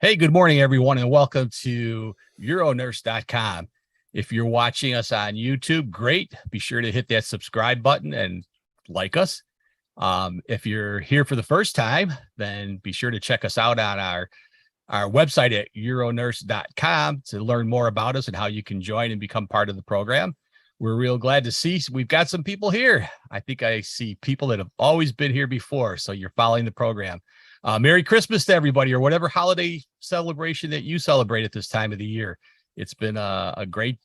Hey, good morning, everyone, and welcome to Uronurse.com. If you're watching us on YouTube, great. Be sure to hit that subscribe button and like us. If you're here for the first time, then be sure to check us out on our website at Uronurse.com to learn more about us and how you can join and become part of the program. We're real glad to see we've got some people here. I think I see people that have always been here before, so you're following the program. Merry Christmas to everybody, or whatever holiday celebration that you celebrate at this time of the year. It's been a great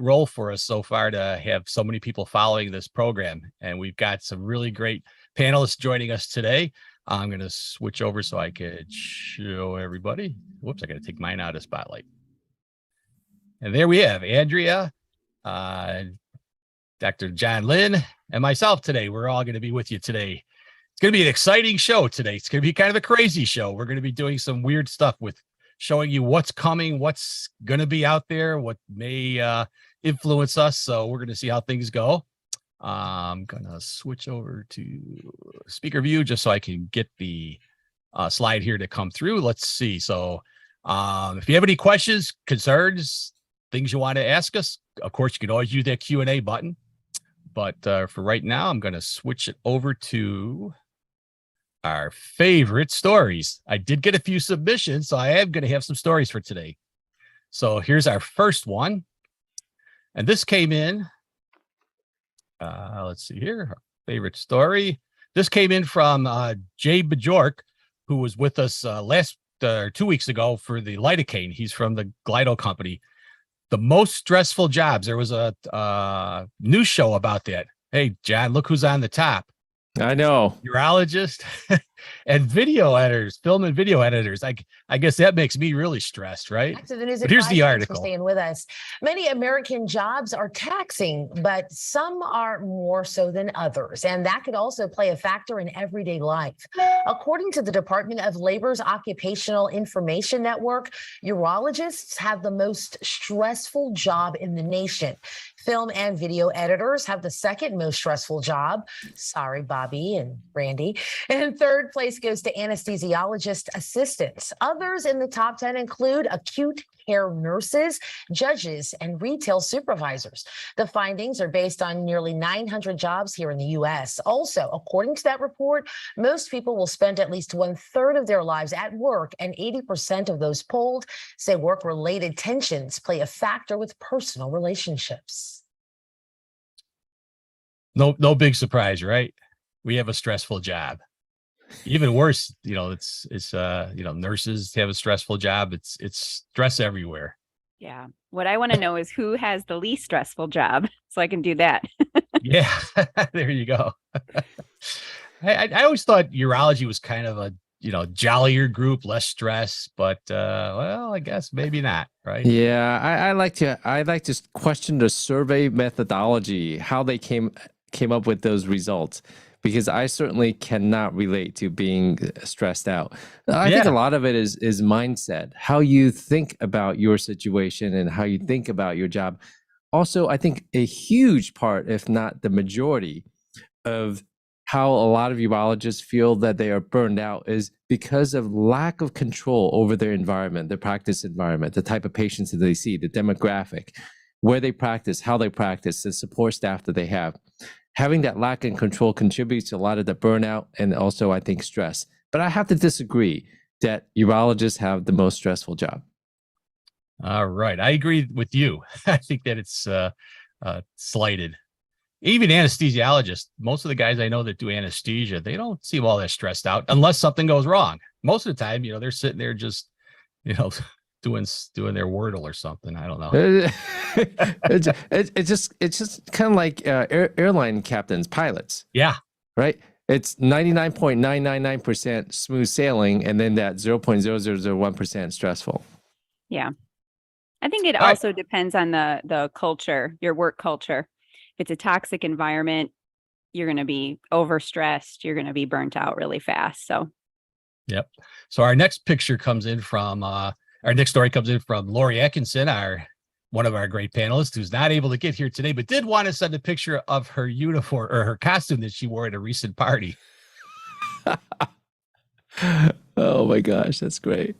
role for us so far to have so many people following this program, and we've got some really great panelists joining us today. I'm going to switch over so I could show everybody. Whoops, I got to take mine out of spotlight. And there we have Andrea, Dr. John Lynn, and myself today. We're all going to be with you today. It's going to be an exciting show today. It's going to be kind of a crazy show. We're going to be doing some weird stuff with showing you what's coming, what's going to be out there, what may influence us. So we're going to see how things go. I'm going to switch over to speaker view just so I can get the slide here to come through. Let's see. So if you have any questions, concerns, things you want to ask us, of course, you can always use that Q&A button. But for right now, I'm going to switch it over to our favorite stories. I did get a few submissions, so I am going to have some stories for today. So here's our first one. And this came in, let's see here, our favorite story. This came in from Jay Bajork, who was with us 2 weeks ago for the lidocaine. He's from the Glido company. The most stressful jobs. There was a news show about that. Hey, John, look who's on the top. I know. Urologist and video editors, film and video editors. I guess that makes me really stressed, right? So the news but here's the article. Staying with us. Many American jobs are taxing, but some are more so than others. And that could also play a factor in everyday life. According to the Department of Labor's Occupational Information Network, urologists have the most stressful job in the nation. Film and video editors have the second most stressful job. Sorry, Bobby and Randy. And third place goes to anesthesiologist assistants. Others in the top 10 include acute care nurses, judges, and retail supervisors. The findings are based on nearly 900 jobs here in the U.S. Also, according to that report, most people will spend at least 1/3 of their lives at work, and 80% of those polled say work-related tensions play a factor with personal relationships. No big surprise, right? We have a stressful job. Even worse, it's nurses have a stressful job. It's stress everywhere. Yeah. What I want to know is who has the least stressful job so I can do that. Yeah, there you go. I always thought urology was kind of a jollier group, less stress, but well, I guess maybe not, right? Yeah, I like to question the survey methodology, how they came up with those results, because I certainly cannot relate to being stressed out. I think a lot of it is mindset, how you think about your situation and how you think about your job. Also, I think a huge part, if not the majority, of how a lot of urologists feel that they are burned out is because of lack of control over their environment, their practice environment, the type of patients that they see, the demographic, where they practice, how they practice, the support staff that they have. Having that lack of control contributes to a lot of the burnout and also, I think, stress. But I have to disagree that urologists have the most stressful job. All right. I agree with you. I think that it's slighted. Even anesthesiologists, most of the guys I know that do anesthesia, they don't seem all that stressed out unless something goes wrong. Most of the time, they're sitting there just, doing their Wordle or something. I don't know. It's just kind of like airline captains, pilots. Yeah. Right. It's 99.999% smooth sailing, and then that 0.0001% stressful. Yeah. I think it also depends on the culture, your work culture. If it's a toxic environment, you're going to be overstressed. You're going to be burnt out really fast. So. Yep. So our next story comes in from Lori Atkinson, one of our great panelists, who's not able to get here today, but did want to send a picture of her uniform or her costume that she wore at a recent party. Oh my gosh, that's great.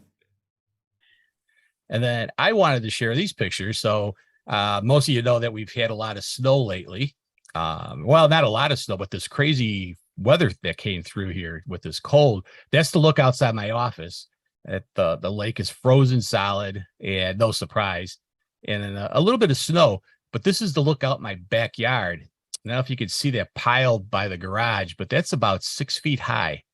And then I wanted to share these pictures. So most of you know that we've had a lot of snow lately. Well, not a lot of snow, but this crazy weather that came through here with this cold. That's the look outside my office. At the lake is frozen solid, and no surprise, and then a little bit of snow. But this is the look out my backyard. I don't know if you can see that pile by the garage, but that's about 6 feet high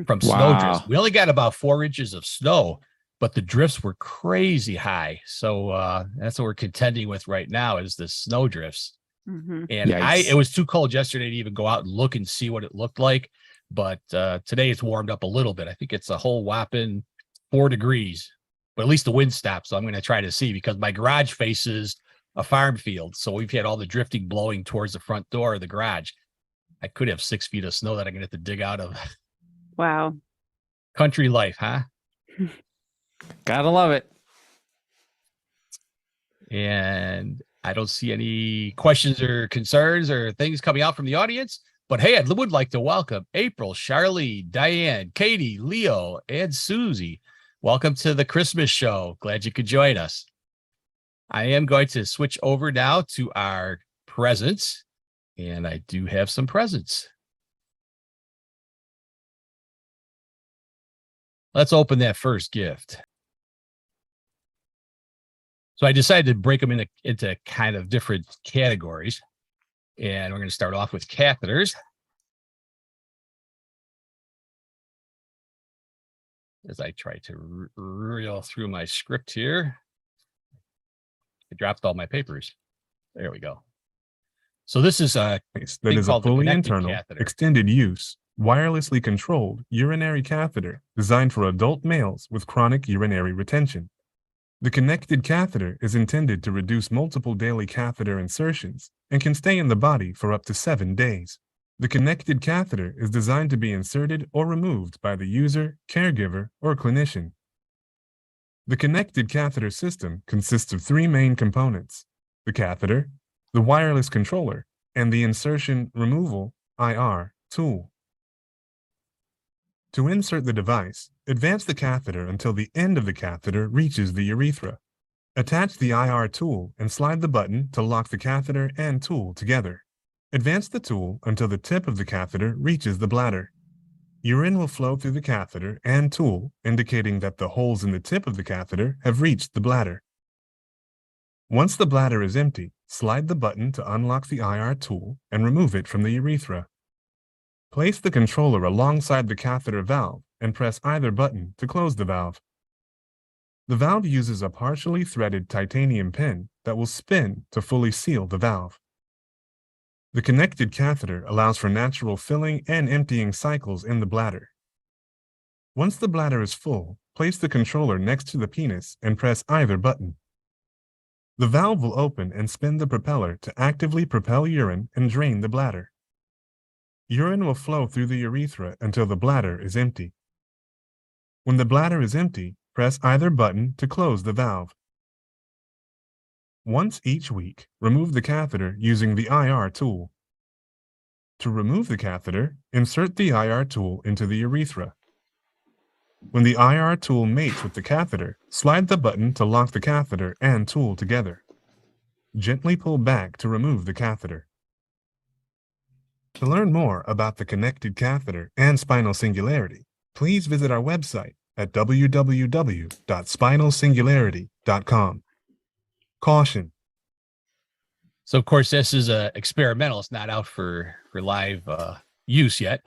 from snow drifts. Wow. We only got about 4 inches of snow, but the drifts were crazy high. So that's what we're contending with right now is the snow drifts. Mhm. And it Yikes. was too cold yesterday to even go out and look and see what it looked like. But today it's warmed up a little bit. I think it's a whole whopping 4 degrees, but at least the wind stopped. So I'm going to try to see because my garage faces a farm field. So we've had all the drifting blowing towards the front door of the garage. I could have 6 feet of snow that I'm going to have to dig out of. Wow. Country life, huh? Gotta love it. And I don't see any questions or concerns or things coming out from the audience. But hey, I would like to welcome April, Charlie, Diane, Katie, Leo, and Susie. Welcome to the Christmas show. Glad you could join us. I am going to switch over now to our presents, and I do have some presents. Let's open that first gift. So I decided to break them into kind of different categories. And we're going to start off with catheters. As I try to reel through my script here. I dropped all my papers. There we go. So this is a that is a called the fully connected internal, catheter. extended use, wirelessly controlled urinary catheter designed for adult males with chronic urinary retention. The connected catheter is intended to reduce multiple daily catheter insertions and can stay in the body for up to 7 days. The connected catheter is designed to be inserted or removed by the user, caregiver, or clinician. The connected catheter system consists of 3 main components: the catheter, the wireless controller, and the insertion removal IR tool. To insert the device, advance the catheter until the end of the catheter reaches the urethra. Attach the IR tool and slide the button to lock the catheter and tool together. Advance the tool until the tip of the catheter reaches the bladder. Urine will flow through the catheter and tool, indicating that the holes in the tip of the catheter have reached the bladder. Once the bladder is empty, slide the button to unlock the IR tool and remove it from the urethra. Place the controller alongside the catheter valve and press either button to close the valve. The valve uses a partially threaded titanium pin that will spin to fully seal the valve. The connected catheter allows for natural filling and emptying cycles in the bladder. Once the bladder is full, place the controller next to the penis and press either button. The valve will open and spin the propeller to actively propel urine and drain the bladder. Urine will flow through the urethra until the bladder is empty. When the bladder is empty, press either button to close the valve. Once each week, remove the catheter using the IR tool. To remove the catheter, insert the IR tool into the urethra. When the IR tool mates with the catheter, slide the button to lock the catheter and tool together. Gently pull back to remove the catheter. To learn more about the connected catheter and spinal singularity, please visit our website at www.spinalsingularity.com. Caution. So of course, this is experimental. It's not out for live use yet,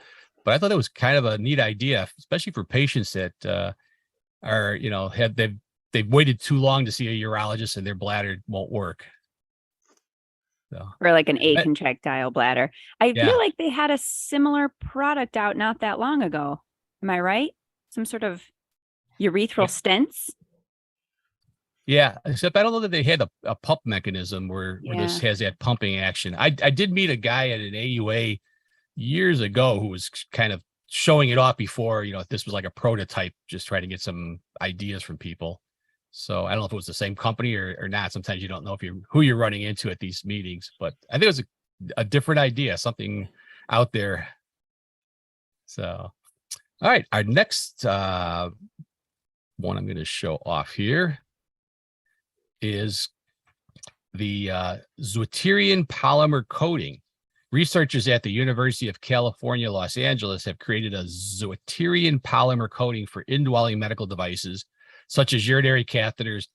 but I thought it was kind of a neat idea, especially for patients that are, they've waited too long to see a urologist and their bladder won't work. So, Or like an acontractile bladder. I Yeah. feel like they had a similar product out not that long ago. Am I right? Some sort of urethral stents. yeah, except I don't know that they had a pump mechanism where this has that pumping action. I did meet a guy at an AUA years ago who was kind of showing it off before, this was like a prototype, just trying to get some ideas from people. So I don't know if it was the same company or not. Sometimes you don't know who you're running into at these meetings, but I think it was a different idea, something out there. So, all right, our next one I'm going to show off here is the Zwitterian polymer coating. Researchers at the University of California, Los Angeles have created a Zwitterian polymer coating for indwelling medical devices, such as urinary catheters,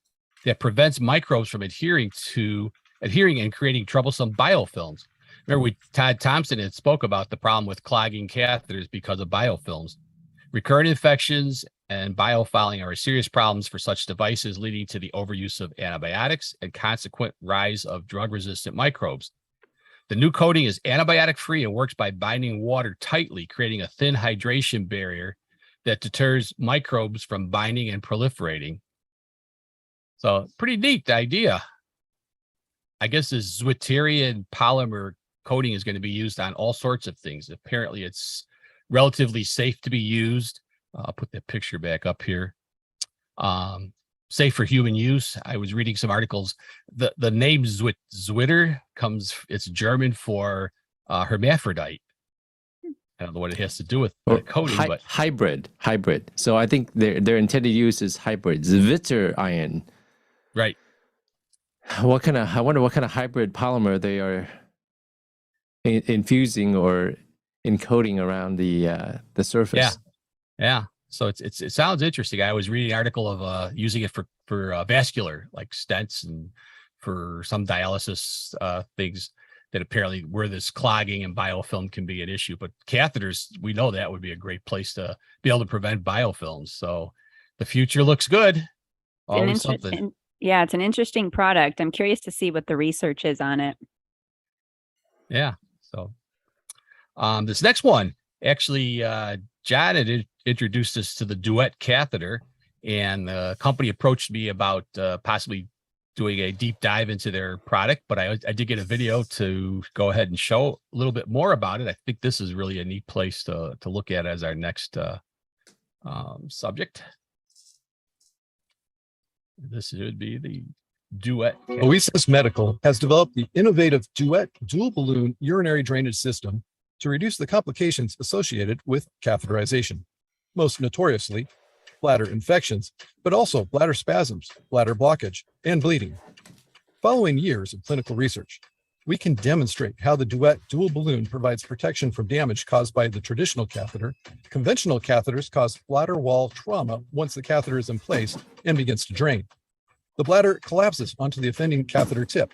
that prevents microbes from adhering and creating troublesome biofilms. Remember, Todd Thompson had spoke about the problem with clogging catheters because of biofilms. Recurrent infections and biofouling are serious problems for such devices, leading to the overuse of antibiotics and consequent rise of drug-resistant microbes. The new coating is antibiotic-free and works by binding water tightly, creating a thin hydration barrier that deters microbes from binding and proliferating. So, pretty neat idea. I guess this Zwitterian polymer coating is going to be used on all sorts of things. Apparently, it's relatively safe to be used. I'll put that picture back up here. Safe for human use. I was reading some articles. The name Zwitter it's German for hermaphrodite. I don't know what it has to do with the coating, but hybrid. So I think their intended use is hybrid. Zwitter iron. Right. I wonder what kind of hybrid polymer they are infusing or encoding around the surface. Yeah. So it sounds interesting. I was reading an article of using it for vascular, like stents, and for some dialysis things that apparently where this clogging and biofilm can be an issue. But catheters, we know that would be a great place to be able to prevent biofilms. So the future looks good. Always something. Yeah, it's an interesting product. I'm curious to see what the research is on it. Yeah. So this next one, actually, John had introduced us to the Duet catheter, and the company approached me about possibly doing a deep dive into their product, but I did get a video to go ahead and show a little bit more about it. I think this is really a neat place to look at as our next subject. This would be the Duet. Oasis Medical has developed the innovative Duet dual balloon urinary drainage system to reduce the complications associated with catheterization, most notoriously bladder infections, but also bladder spasms, bladder blockage, and bleeding. Following years of clinical research, we can demonstrate how the Duet dual balloon provides protection from damage caused by the traditional catheter. Conventional catheters cause bladder wall trauma once the catheter is in place and begins to drain. The bladder collapses onto the offending catheter tip.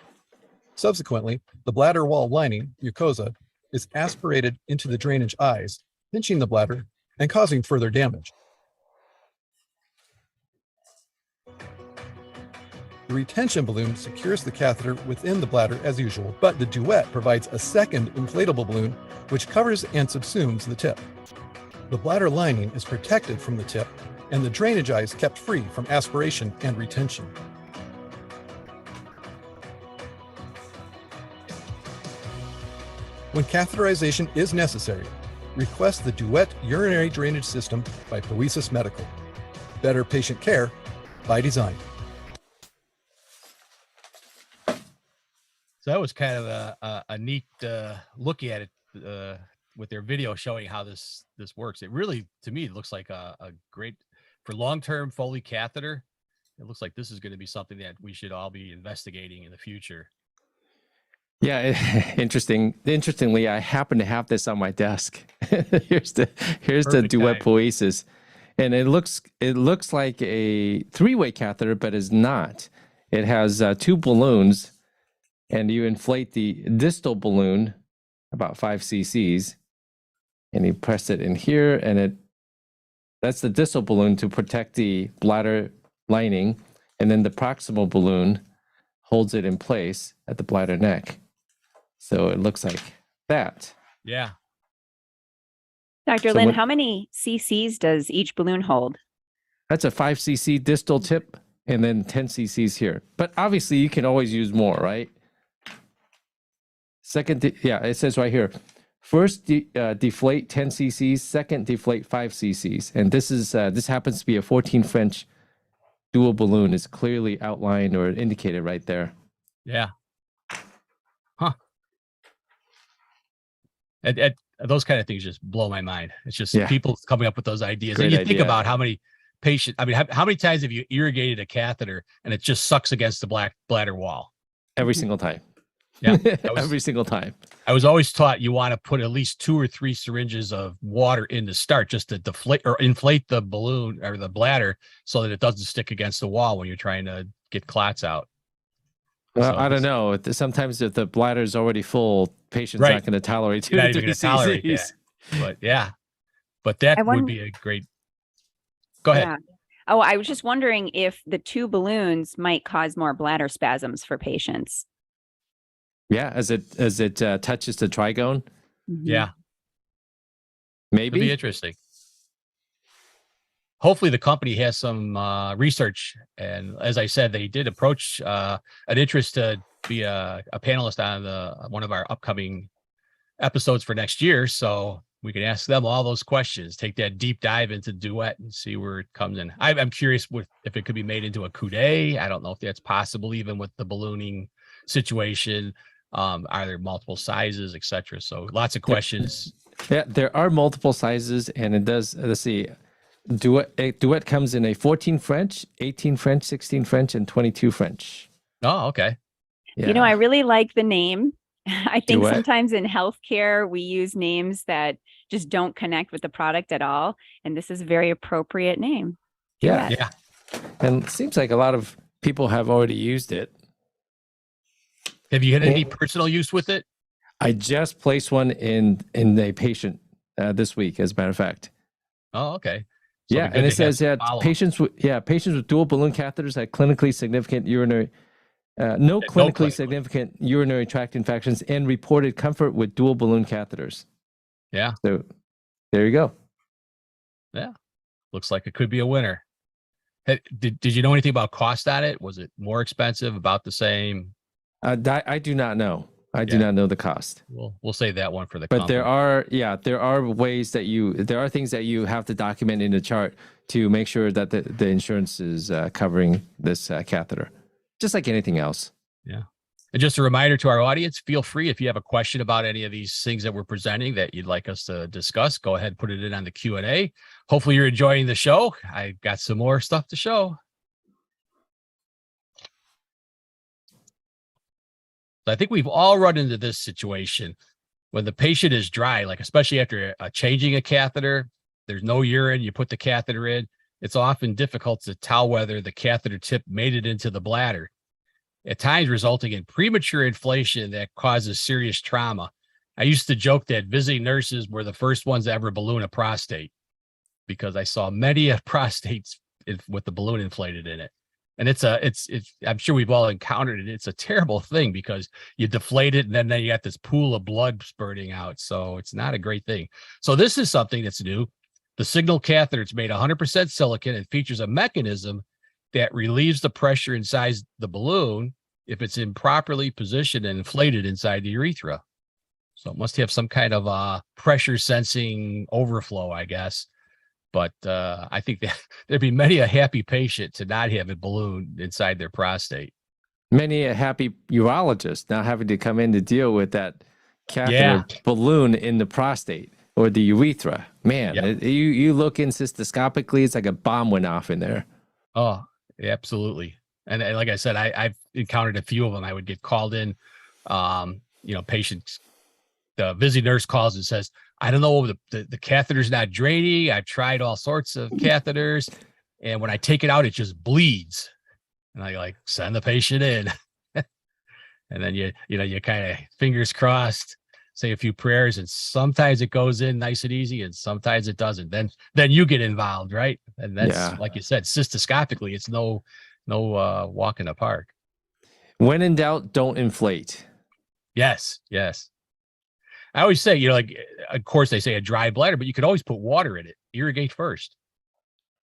Subsequently, the bladder wall lining, mucosa, is aspirated into the drainage eyes, pinching the bladder and causing further damage. The retention balloon secures the catheter within the bladder as usual, but the Duet provides a second inflatable balloon which covers and subsumes the tip. The bladder lining is protected from the tip, and the drainage eye is kept free from aspiration and retention. When catheterization is necessary, request the Duet urinary drainage system by Oasis Medical. Better patient care by design. So that was kind of a neat look at it with their video showing how this works. It really, to me, looks like a great, for long-term Foley catheter. It looks like this is going to be something that we should all be investigating in the future. Yeah, Interestingly, I happen to have this on my desk. Here's the Duet Oasis, and it looks like a three-way catheter, but it's not. It has two balloons, and you inflate the distal balloon about 5 cc's, and you press it in here, and that's the distal balloon to protect the bladder lining, and then the proximal balloon holds it in place at the bladder neck. So it looks like that. Yeah. Dr. Lin, how many cc's does each balloon hold? That's a 5 cc distal tip and then 10 cc's here. But obviously you can always use more, right? It says right here. First, deflate 10 cc's. Second, deflate 5 cc's. And this happens to be a 14 French dual balloon. It's clearly outlined or indicated right there. Yeah. Huh. Those kind of things just blow my mind. It's just people coming up with those ideas. Great and you idea. think about how many patient, I mean, how many times have you irrigated a catheter and it just sucks against the black bladder wall? Every single time. Yeah. Every single time. I was always taught you want to put at least 2 or 3 syringes of water in to start, just to deflate or inflate the balloon or the bladder so that it doesn't stick against the wall when you're trying to get clots out. Well, So I don't know. Sometimes if the bladder is already full, patient's Right. not going to tolerate 2 You're to not even 3 going to tolerate that. cc's. But yeah, but that I would wonder- be a great. Go ahead. Yeah. Oh, I was just wondering if the 2 balloons might cause more bladder spasms for patients. Yeah, as it touches the trigone, Mhm. Yeah, it'd maybe. be interesting. Hopefully the company has some research. And as I said, they did approach an interest to be a panelist on one of our upcoming episodes for next year. So we can ask them all those questions, take that deep dive into Duet and see where it comes in. I'm curious if it could be made into a coude. I don't know if that's possible, even with the ballooning situation. Are there multiple sizes, etc.? So lots of questions. Yeah, there are multiple sizes, and it does. Let's see. Duet comes in a 14 French, 18 French, 16 French, and 22 French. Oh, okay. Yeah. You know, I really like the name. I think Duet. sometimes in healthcare, we use names that just don't connect with the product at all. And this is a very appropriate name. Yeah. Duet. Yeah. And it seems like a lot of people have already used it. Have you had any personal use with it? I just placed one in a patient this week, as a matter of fact. Oh, okay. So Yeah, it'd be and good it to have says that follow-up. patients with dual balloon catheters had clinically significant no clinically significant urinary tract infections and reported comfort with dual balloon catheters. Yeah. So there you go. Looks like it could be a winner. Did you know anything about cost on it? Was it more expensive, about the same? I do not know. I do Yeah. not know the cost. We'll save that one for the But company. there are ways that there are things that you have to document in the chart to make sure that the insurance is covering this catheter, just like anything else. Yeah. And just a reminder to our audience, feel free if you have a question about any of these things that we're presenting that you'd like us to discuss, go ahead and put it in on the Q&A. Hopefully you're enjoying the show. I got some more stuff to show. So I think we've all run into this situation when the patient is dry, like especially after changing a catheter, there's no urine, you put the catheter in. It's often difficult to tell whether the catheter tip made it into the bladder, at times resulting in premature inflation that causes serious trauma. I used to joke that visiting nurses were the first ones to ever balloon a prostate because I saw many prostates with the balloon inflated in it. And it's I'm sure we've all encountered it. It's a terrible thing because you deflate it and then you got this pool of blood spurting out. So it's not a great thing. So this is something that's new. The Signal catheter, it's made 100% silicone and features a mechanism that relieves the pressure inside the balloon if it's improperly positioned and inflated inside the urethra. So it must have some kind of pressure sensing overflow, I guess. But I think that there'd be many a happy patient to not have a balloon inside their prostate. Many a happy urologist now having to come in to deal with that catheter balloon in the prostate or the urethra. Man, Yep. you look in cystoscopically, it's like a bomb went off in there. Oh, absolutely. And like I said, I've encountered a few of them. I would get called in, patients, the visiting nurse calls and says, I don't know, the catheter's not draining. I've tried all sorts of catheters. And when I take it out, it just bleeds. And I send the patient in. And then you kind of fingers crossed, say a few prayers, and sometimes it goes in nice and easy, and sometimes it doesn't. Then you get involved, right? And that's like you said, cystoscopically, it's no walk in the park. When in doubt, don't inflate. Yes. I always say, of course they say a dry bladder, but you could always put water in it. Irrigate first.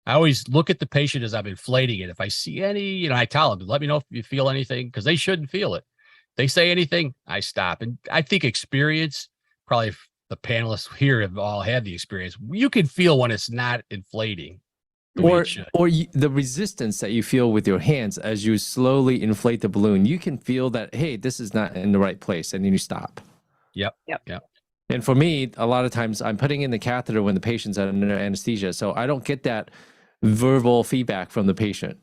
I always look at the patient as I'm inflating it. If I see any, I tell them, let me know if you feel anything, because they shouldn't feel it. They say anything, I stop. And I think experience, probably the panelists here have all had the experience. You can feel when it's not inflating. Or the resistance that you feel with your hands as you slowly inflate the balloon. You can feel that, hey, this is not in the right place, and then you stop. Yep. And for me, a lot of times I'm putting in the catheter when the patient's under anesthesia, so I don't get that verbal feedback from the patient.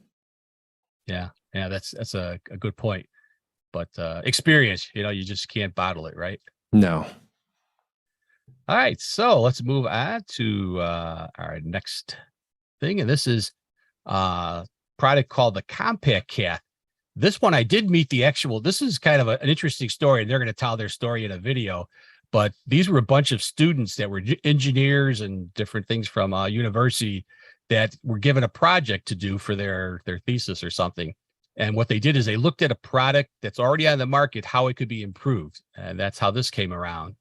Yeah. Yeah. That's a good point. But experience, you just can't bottle it, right? No. All right. So let's move on to our next thing. And this is a product called the Compact Cath. This one I did meet this is kind of an interesting story, and they're going to tell their story in a video. But these were a bunch of students that were engineers and different things from university that were given a project to do for their thesis or something. And what they did is they looked at a product that's already on the market, how it could be improved. And that's how this came around.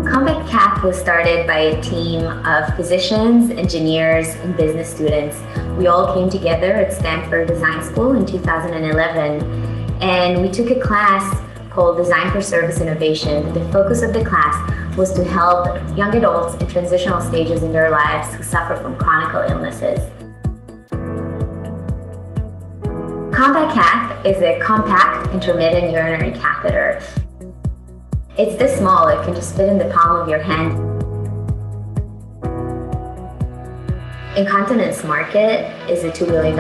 Compact Cath was started by a team of physicians, engineers, and business students. We all came together at Stanford Design School in 2011, and we took a class called Design for Service Innovation. The focus of the class was to help young adults in transitional stages in their lives who suffer from chronic illnesses. Compact Cath is a compact intermittent urinary catheter. It's this small, it can just fit in the palm of your hand. Incontinence market is a $2 billion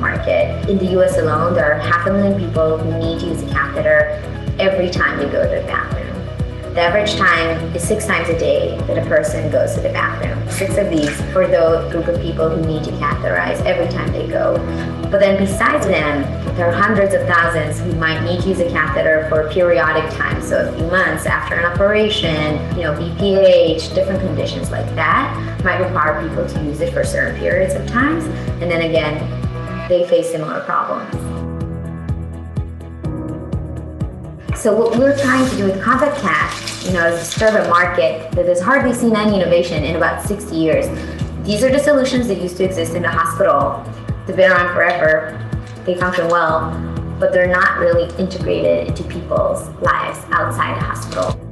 market. In the US alone, there are 500,000 people who need to use a catheter every time they go to the bathroom. The average time is 6 times a day that a person goes to the bathroom. 6 of these for the group of people who need to catheterize every time they go. But then besides them, there are hundreds of thousands who might need to use a catheter for a periodic time. So a few months after an operation, BPH, different conditions like that might require people to use it for certain periods of times. And then again, they face similar problems. So what we're trying to do with Compact Cath, is serve a market that has hardly seen any innovation in about 60 years. These are the solutions that used to exist in the hospital. They've been around forever, they function well, but they're not really integrated into people's lives outside the hospital.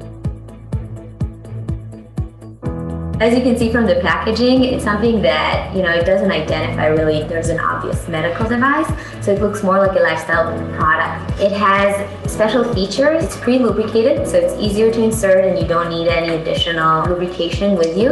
As you can see from the packaging, it's something that, it doesn't identify really there's an obvious medical device, so it looks more like a lifestyle product. It has special features. It's pre-lubricated, so it's easier to insert and you don't need any additional lubrication with you.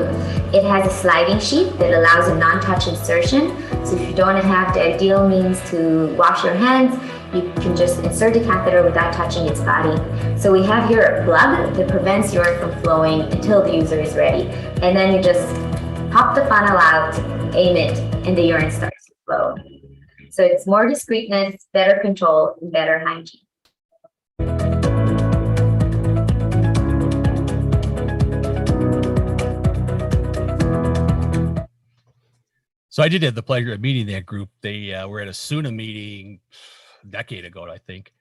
It has a sliding sheet that allows a non-touch insertion, so if you don't have the ideal means to wash your hands, you can just insert the catheter without touching its body. So we have here a plug that prevents urine from flowing until the user is ready. And then you just pop the funnel out, aim it, and the urine starts to flow. So it's more discreetness, better control, and better hygiene. So I did have the pleasure of meeting that group. They were at a SUNA meeting a decade ago, I think,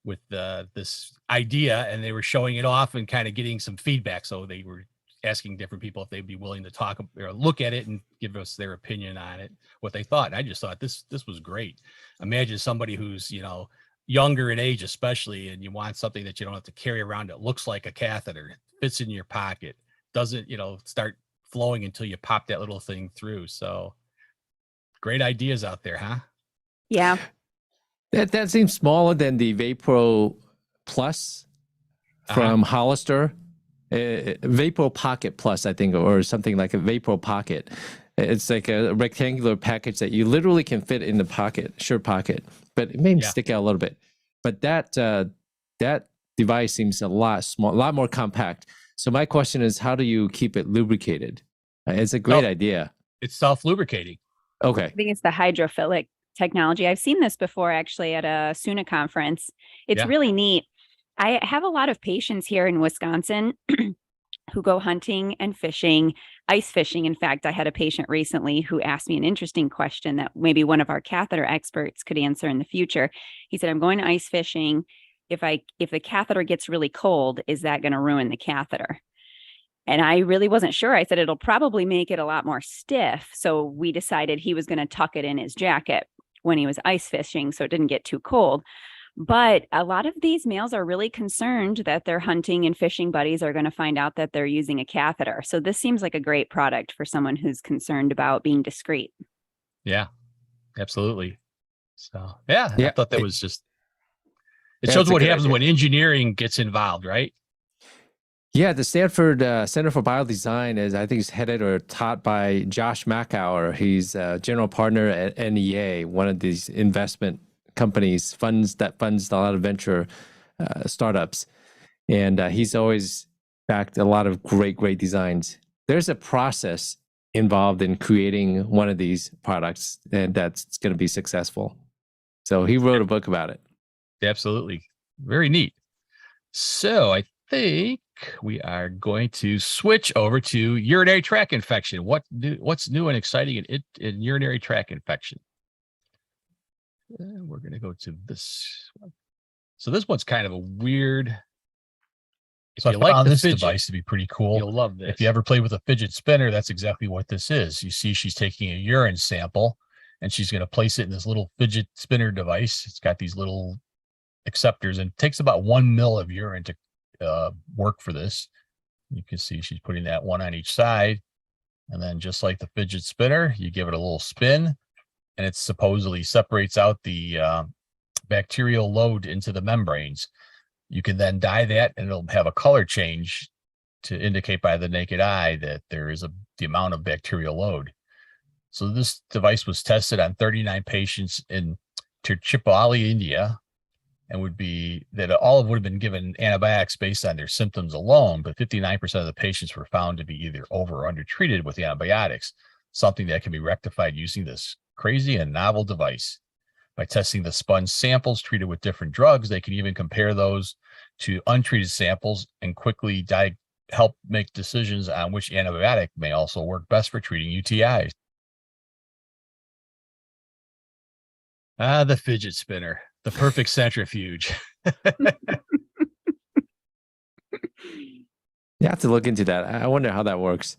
with this idea, and they were showing it off and kind of getting some feedback. So they were asking different people if they'd be willing to talk or look at it and give us their opinion on it, what they thought. And I just thought this was great. Imagine somebody who's, younger in age, especially, and you want something that you don't have to carry around that looks like a catheter, fits in your pocket, doesn't, start flowing until you pop that little thing through. So great ideas out there, huh? Yeah. That seems smaller than the Vapro Plus from Hollister. Vapro Pocket Plus, I think, or something like a Vapro Pocket. It's like a rectangular package that you literally can fit in the pocket, shirt pocket, but it may stick out a little bit. But that device seems a lot more compact. So my question is, how do you keep it lubricated? It's a great idea. It's self-lubricating. Okay. I think it's the hydrophilic technology. I've seen this before actually at a SUNA conference. It's really neat. I have a lot of patients here in Wisconsin who go hunting and fishing, ice fishing. In fact, I had a patient recently who asked me an interesting question that maybe one of our catheter experts could answer in the future. He said, I'm going to ice fishing. If the catheter gets really cold, is that going to ruin the catheter? And I really wasn't sure. I said, it'll probably make it a lot more stiff. So we decided he was going to tuck it in his jacket when he was ice fishing so it didn't get too cold. But a lot of these males are really concerned that their hunting and fishing buddies are going to find out that they're using a catheter. So this seems like a great product for someone who's concerned about being discreet. Yeah, absolutely. So, I thought that was just, It That's shows a what good happens idea. when engineering gets involved, right? Yeah, the Stanford Center for Biodesign is, I think, is headed or taught by Josh Mackauer. He's a general partner at NEA, one of these investment companies that funds a lot of venture startups, and he's always backed a lot of great designs. There's a process involved in creating one of these products, and that's going to be successful. So he wrote a book about it. Absolutely. Very neat. So I think we are going to switch over to urinary tract infection. What's new and exciting in urinary tract infection? We're going to go to this one. So this one's kind of a weird. If you like this device to be pretty cool, you'll love this. If you ever play with a fidget spinner, that's exactly what this is. You see, she's taking a urine sample, and she's going to place it in this little fidget spinner device. It's got these little acceptors, and it takes about 1 ml of urine to work for this. You can see she's putting that one on each side, and then just like the fidget spinner, you give it a little spin, and it supposedly separates out the bacterial load into the membranes. You can then dye that, and it'll have a color change to indicate by the naked eye that there is the amount of bacterial load. So this device was tested on 39 patients in Tirupati, India, and would have been given antibiotics based on their symptoms alone, but 59% of the patients were found to be either over or undertreated with antibiotics, something that can be rectified using this crazy and novel device. By testing the sponge samples treated with different drugs, they can even compare those to untreated samples and quickly help make decisions on which antibiotic may also work best for treating UTIs. The fidget spinner, the perfect centrifuge. You have to look into that. I wonder how that works.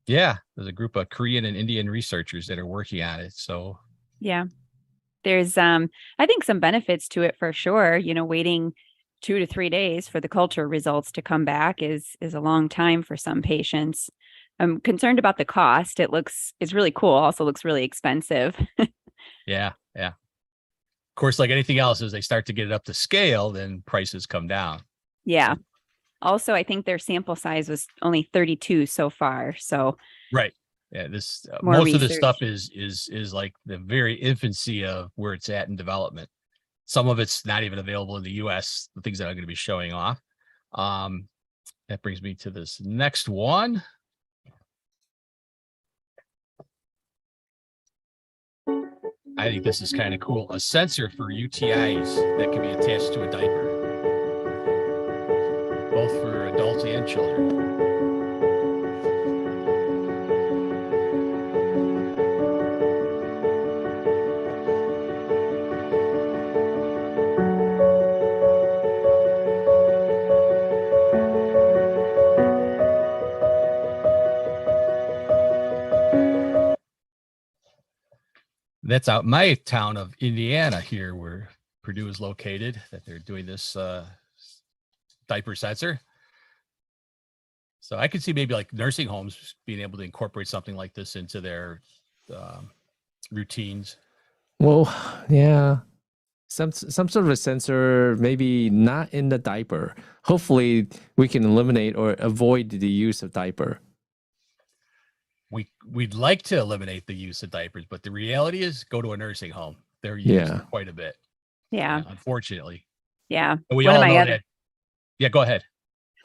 Yeah, there's a group of Korean and Indian researchers that are working on it. So Yeah. There's I think some benefits to it for sure. Waiting 2 to 3 days for the culture results to come back is a long time for some patients. I'm concerned about the cost. It's really cool. Also looks really expensive. Yeah. Of course, like anything else, as they start to get it up to scale, then prices come down. Yeah. Also, I think their sample size was only 32 so far. So right. Yeah, this More most of this research. stuff is like the very infancy of where it's at in development. Some of it's not even available in the US, the things that I'm going to be showing off. That brings me to this next one. I think this is kind of cool. A sensor for UTIs that can be attached to a diaper, both for adults and children. That's out my town of Indiana here, where Purdue is located, that they're doing this diaper sensor. So I could see maybe like nursing homes being able to incorporate something like this into their routines. Well, yeah. Some sort of a sensor, maybe not in the diaper. Hopefully, we can eliminate or avoid the use of diaper. We'd like to eliminate the use of diapers, but the reality is, go to a nursing home. They're used quite a bit. Yeah. Unfortunately. Yeah. And we all know that. Yeah, go ahead.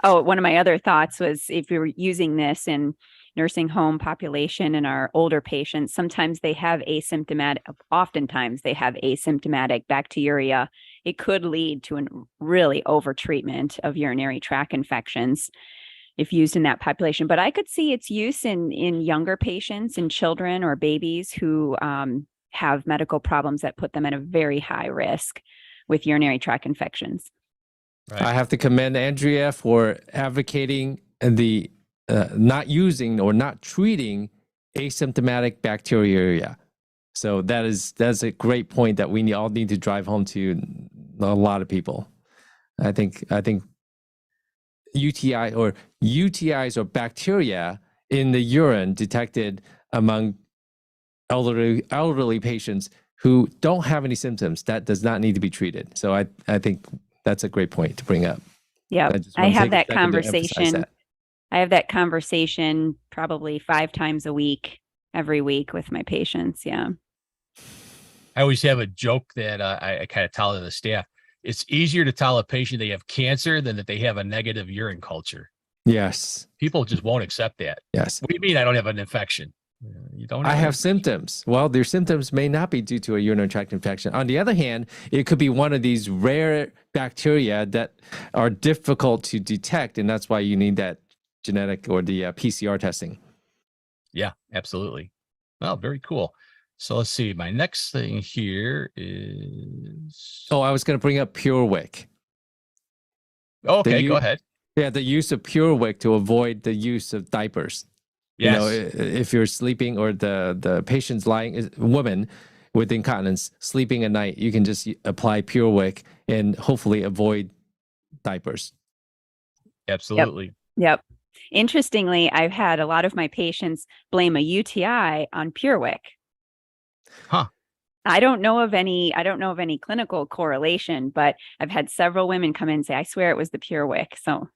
Oh, one of my other thoughts was if we were using this in nursing home population and our older patients, oftentimes they have asymptomatic bacteria. It could lead to a really overtreatment of urinary tract infections if used in that population. But I could see its use in younger patients and children or babies who have medical problems that put them at a very high risk with urinary tract infections. Right. I have to commend Andrea for advocating the not using or not treating asymptomatic bacteriuria. So that's a great point that we all need to drive home to a lot of people. I think UTIs or bacteria in the urine detected among elderly patients who don't have any symptoms, that does not need to be treated. So I think That's a great point to bring up. Yep. just I wanna have take a that second to emphasize conversation. that. I have that conversation probably 5 times a week, every week with my patients. Yeah. I always have a joke that I kind of tell to the staff. It's easier to tell a patient they have cancer than that they have a negative urine culture. Yes. People just won't accept that. Yes. What do you mean I don't have an infection? You don't I an have infection. symptoms. Well, their symptoms may not be due to a urinary tract infection. On the other hand, it could be one of these rare bacteria that are difficult to detect, and that's why you need that genetic or the PCR testing. Yeah, absolutely. Well, very cool. So let's see. My next thing here is. Oh, I was going to bring up PureWick. Okay, go ahead. Yeah, the use of PureWick to avoid the use of diapers. Yes. You know, if you're sleeping or the patient's lying, woman with incontinence sleeping at night, you can just apply PureWick and hopefully avoid diapers. Absolutely. Yep. Interestingly, I've had a lot of my patients blame a UTI on PureWick. Huh. I don't know of any clinical correlation, but I've had several women come in and say, I swear it was the PureWick. So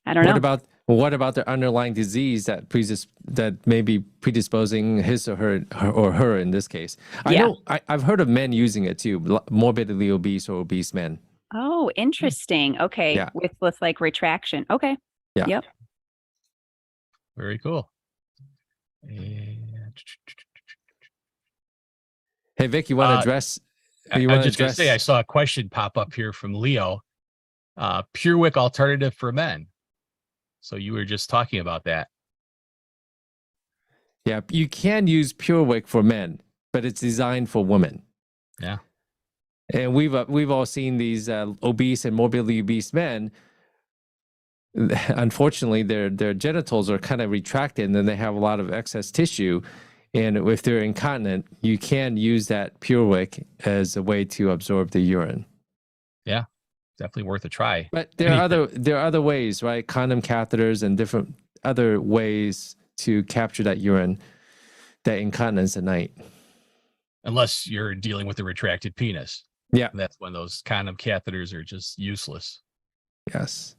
I don't know. What about the underlying disease that may be predisposing his or her in this case? I've heard of men using it too, morbidly obese or obese men. Oh, interesting. Okay. Yeah. With like retraction. Okay. Yeah. Yep. Very cool. And... Hey, Vic, you want to address? I was just going to say, I saw a question pop up here from Leo. PureWick alternative for men. So you were just talking about that. Yeah, you can use PureWick for men, but it's designed for women. Yeah. And we've all seen these obese and morbidly obese men. Unfortunately, their genitals are kind of retracted, and then they have a lot of excess tissue. And if they're incontinent, you can use that PureWick as a way to absorb the urine. Yeah, definitely worth a try. But there are other ways, right? Condom catheters and different other ways to capture that urine, that incontinence at night. Unless you're dealing with a retracted penis. Yeah. And that's when those condom catheters are just useless. Yes.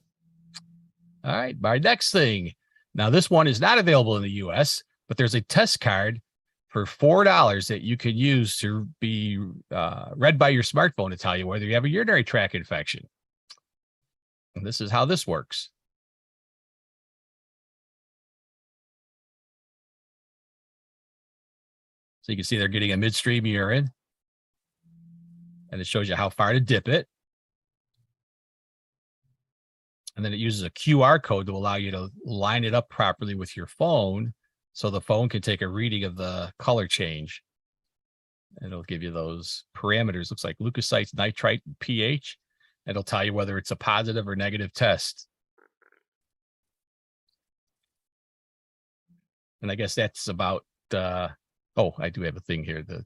All right. My next thing. Now, this one is not available in the US, but there's a test card for $4 that you can use to be read by your smartphone to tell you whether you have a urinary tract infection. And this is how this works. So you can see they're getting a midstream urine. And it shows you how far to dip it. And then it uses a QR code to allow you to line it up properly with your phone so the phone can take a reading of the color change. And it'll give you those parameters. Looks like leukocytes, nitrite, and pH. It'll tell you whether it's a positive or negative test. And I guess that's about, oh, I do have a thing here that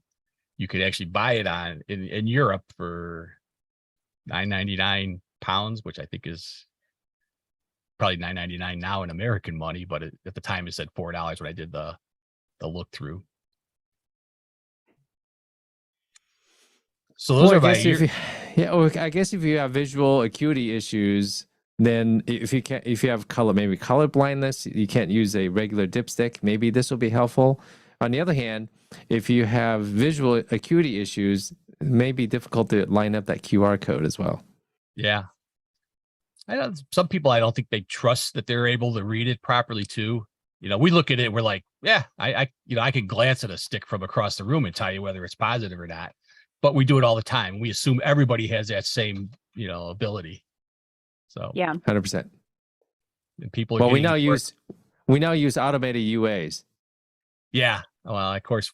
you could actually buy it on in Europe for £9.99, which I think is probably $9.99 now in American money, but at the time it said $4 when I did the look through. So those are I guess if you have visual acuity issues, then if you have color blindness, you can't use a regular dipstick. Maybe this will be helpful. On the other hand, if you have visual acuity issues, it may be difficult to line up that QR code as well. Yeah. I know some people, I don't think they trust that they're able to read it properly too. You know, we look at it, we're like, yeah, I can glance at a stick from across the room and tell you whether it's positive or not. But we do it all the time. We assume everybody has that same, ability. So yeah, 100%. And people. Well, we now use automated UAs. Yeah. Well, of course,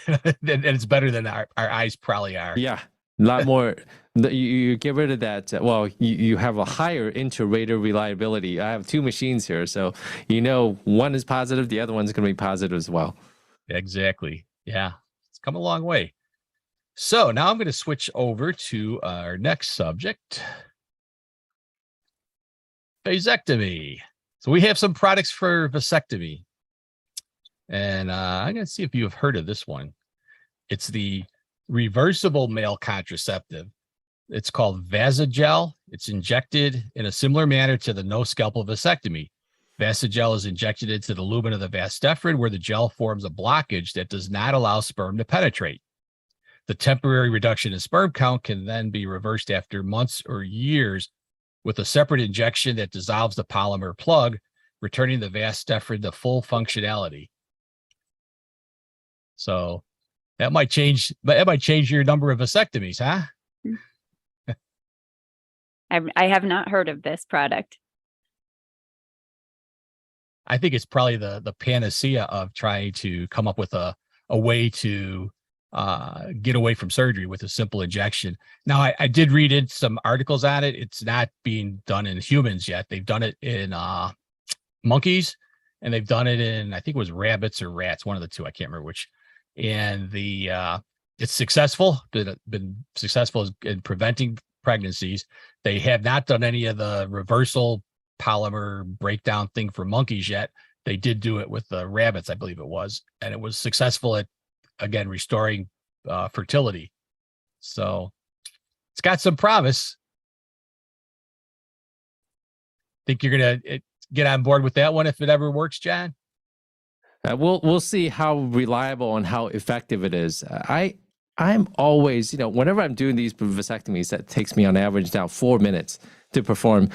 and it's better than our eyes probably are. Yeah, a lot more. You get rid of that. Well, you have a higher inter-rater reliability. I have two machines here, so one is positive, the other one's going to be positive as well. Exactly. Yeah, it's come a long way. So now I'm going to switch over to our next subject, vasectomy. So we have some products for vasectomy. And I'm going to see if you have heard of this one. It's the reversible male contraceptive. It's called Vasogel. It's injected in a similar manner to the no scalpel vasectomy. Vasogel is injected into the lumen of the vas deferens, where the gel forms a blockage that does not allow sperm to penetrate. The temporary reduction in sperm count can then be reversed after months or years with a separate injection that dissolves the polymer plug, returning the vas deferens to full functionality. So that might change your number of vasectomies, huh? I have not heard of this product. I think it's probably the panacea of trying to come up with a way to get away from surgery with a simple injection. Now, I did read in some articles on it. It's not being done in humans yet. They've done it in monkeys, and they've done it in, I think it was rabbits or rats, one of the two. I can't remember which. And it's successful, been successful in preventing pregnancies. They have not done any of the reversal polymer breakdown thing for monkeys yet. They did do it with the rabbits, I believe it was, and it was successful at, again, restoring fertility. So it's got some promise. Think you're gonna get on board with that one if it ever works, John? We'll see how reliable and how effective it is. I'm always, whenever I'm doing these vasectomies, that takes me on average now 4 minutes to perform.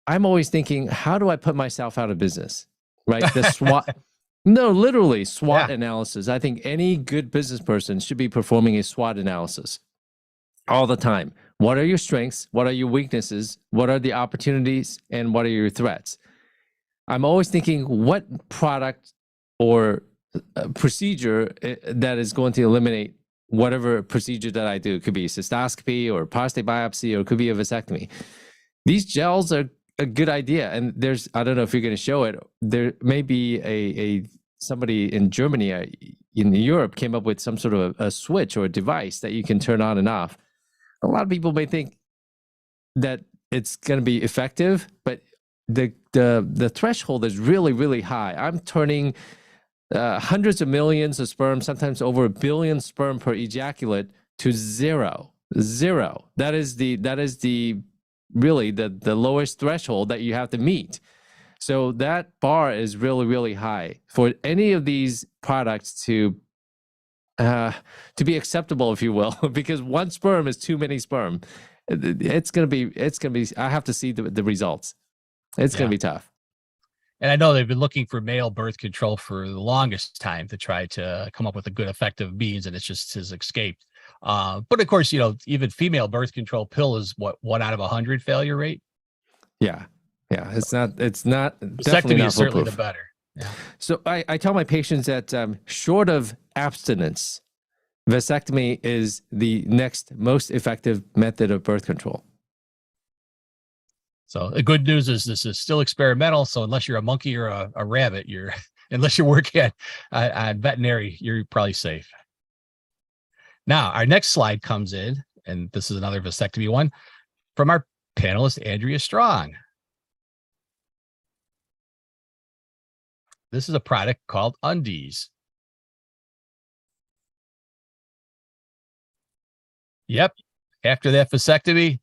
I'm always thinking, how do I put myself out of business? Right? The SWOT. No, literally SWOT analysis. I think any good business person should be performing a SWOT analysis all the time. What are your strengths? What are your weaknesses? What are the opportunities? And what are your threats? I'm always thinking, what product or procedure that is going to eliminate whatever procedure that I do. It could be cystoscopy or prostate biopsy, or it could be a vasectomy. These gels are a good idea. And there's, I don't know if you're going to show it, there may be somebody in Germany, in Europe, came up with some sort of a switch or a device that you can turn on and off. A lot of people may think that it's going to be effective, but the threshold is really, really high. I'm turning hundreds of millions of sperm, sometimes over 1 billion sperm per ejaculate, to zero. That is really the lowest threshold that you have to meet. So that bar is really, really high for any of these products to be acceptable, if you will, because one sperm is too many sperm. It's gonna be. I have to see the results. It's gonna be tough. And I know they've been looking for male birth control for the longest time to try to come up with a good, effective means, and it's just has escaped. But of course, even female birth control pill is what, 1 out of 100 failure rate. Yeah. It's not Vasectomy not is certainly foolproof. the better. Yeah. So I tell my patients that short of abstinence, vasectomy is the next most effective method of birth control. So the good news is this is still experimental. So unless you're a monkey or a rabbit, unless you're working at veterinary, you're probably safe. Now, our next slide comes in, and this is another vasectomy one from our panelist, Andrea Strong. This is a product called Undies. Yep. After that vasectomy,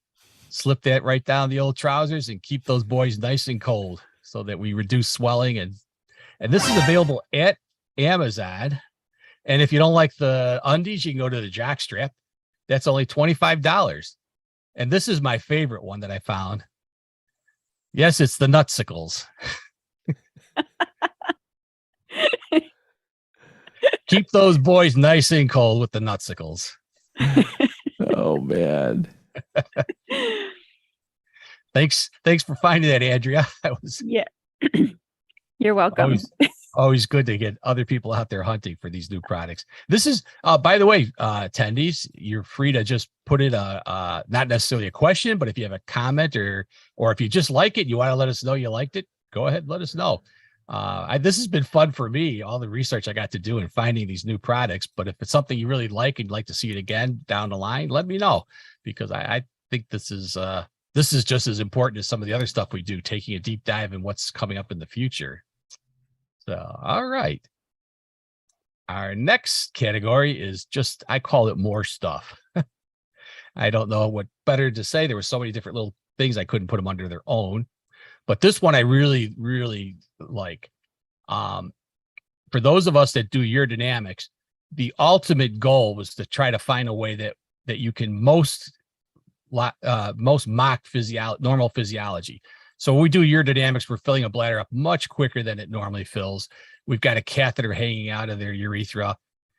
slip that right down the old trousers and keep those boys nice and cold so that we reduce swelling. And this is available at Amazon. And if you don't like the undies, you can go to the jock strap. That's only $25. And this is my favorite one that I found. Yes, it's the nutsicles. Keep those boys nice and cold with the nutsicles. Oh, man. Thanks for finding that, Andrea. Yeah. You're welcome. Always good to get other people out there hunting for these new products. This is, by the way, attendees, you're free to just put in not necessarily a question, but if you have a comment or if you just like it, you want to let us know you liked it, go ahead and let us know. This has been fun for me, all the research I got to do in finding these new products. But if it's something you really like and you'd like to see it again down the line, let me know, because I think this is just as important as some of the other stuff we do, taking a deep dive in what's coming up in the future. So, all right. Our next category is I call it more stuff. I don't know what better to say. There were so many different little things I couldn't put them under their own. But this one I really, really like. For those of us that do urodynamics, the ultimate goal was to try to find a way that you can most mock normal physiology. So when we do urodynamics, we're filling a bladder up much quicker than it normally fills. We've got a catheter hanging out of their urethra.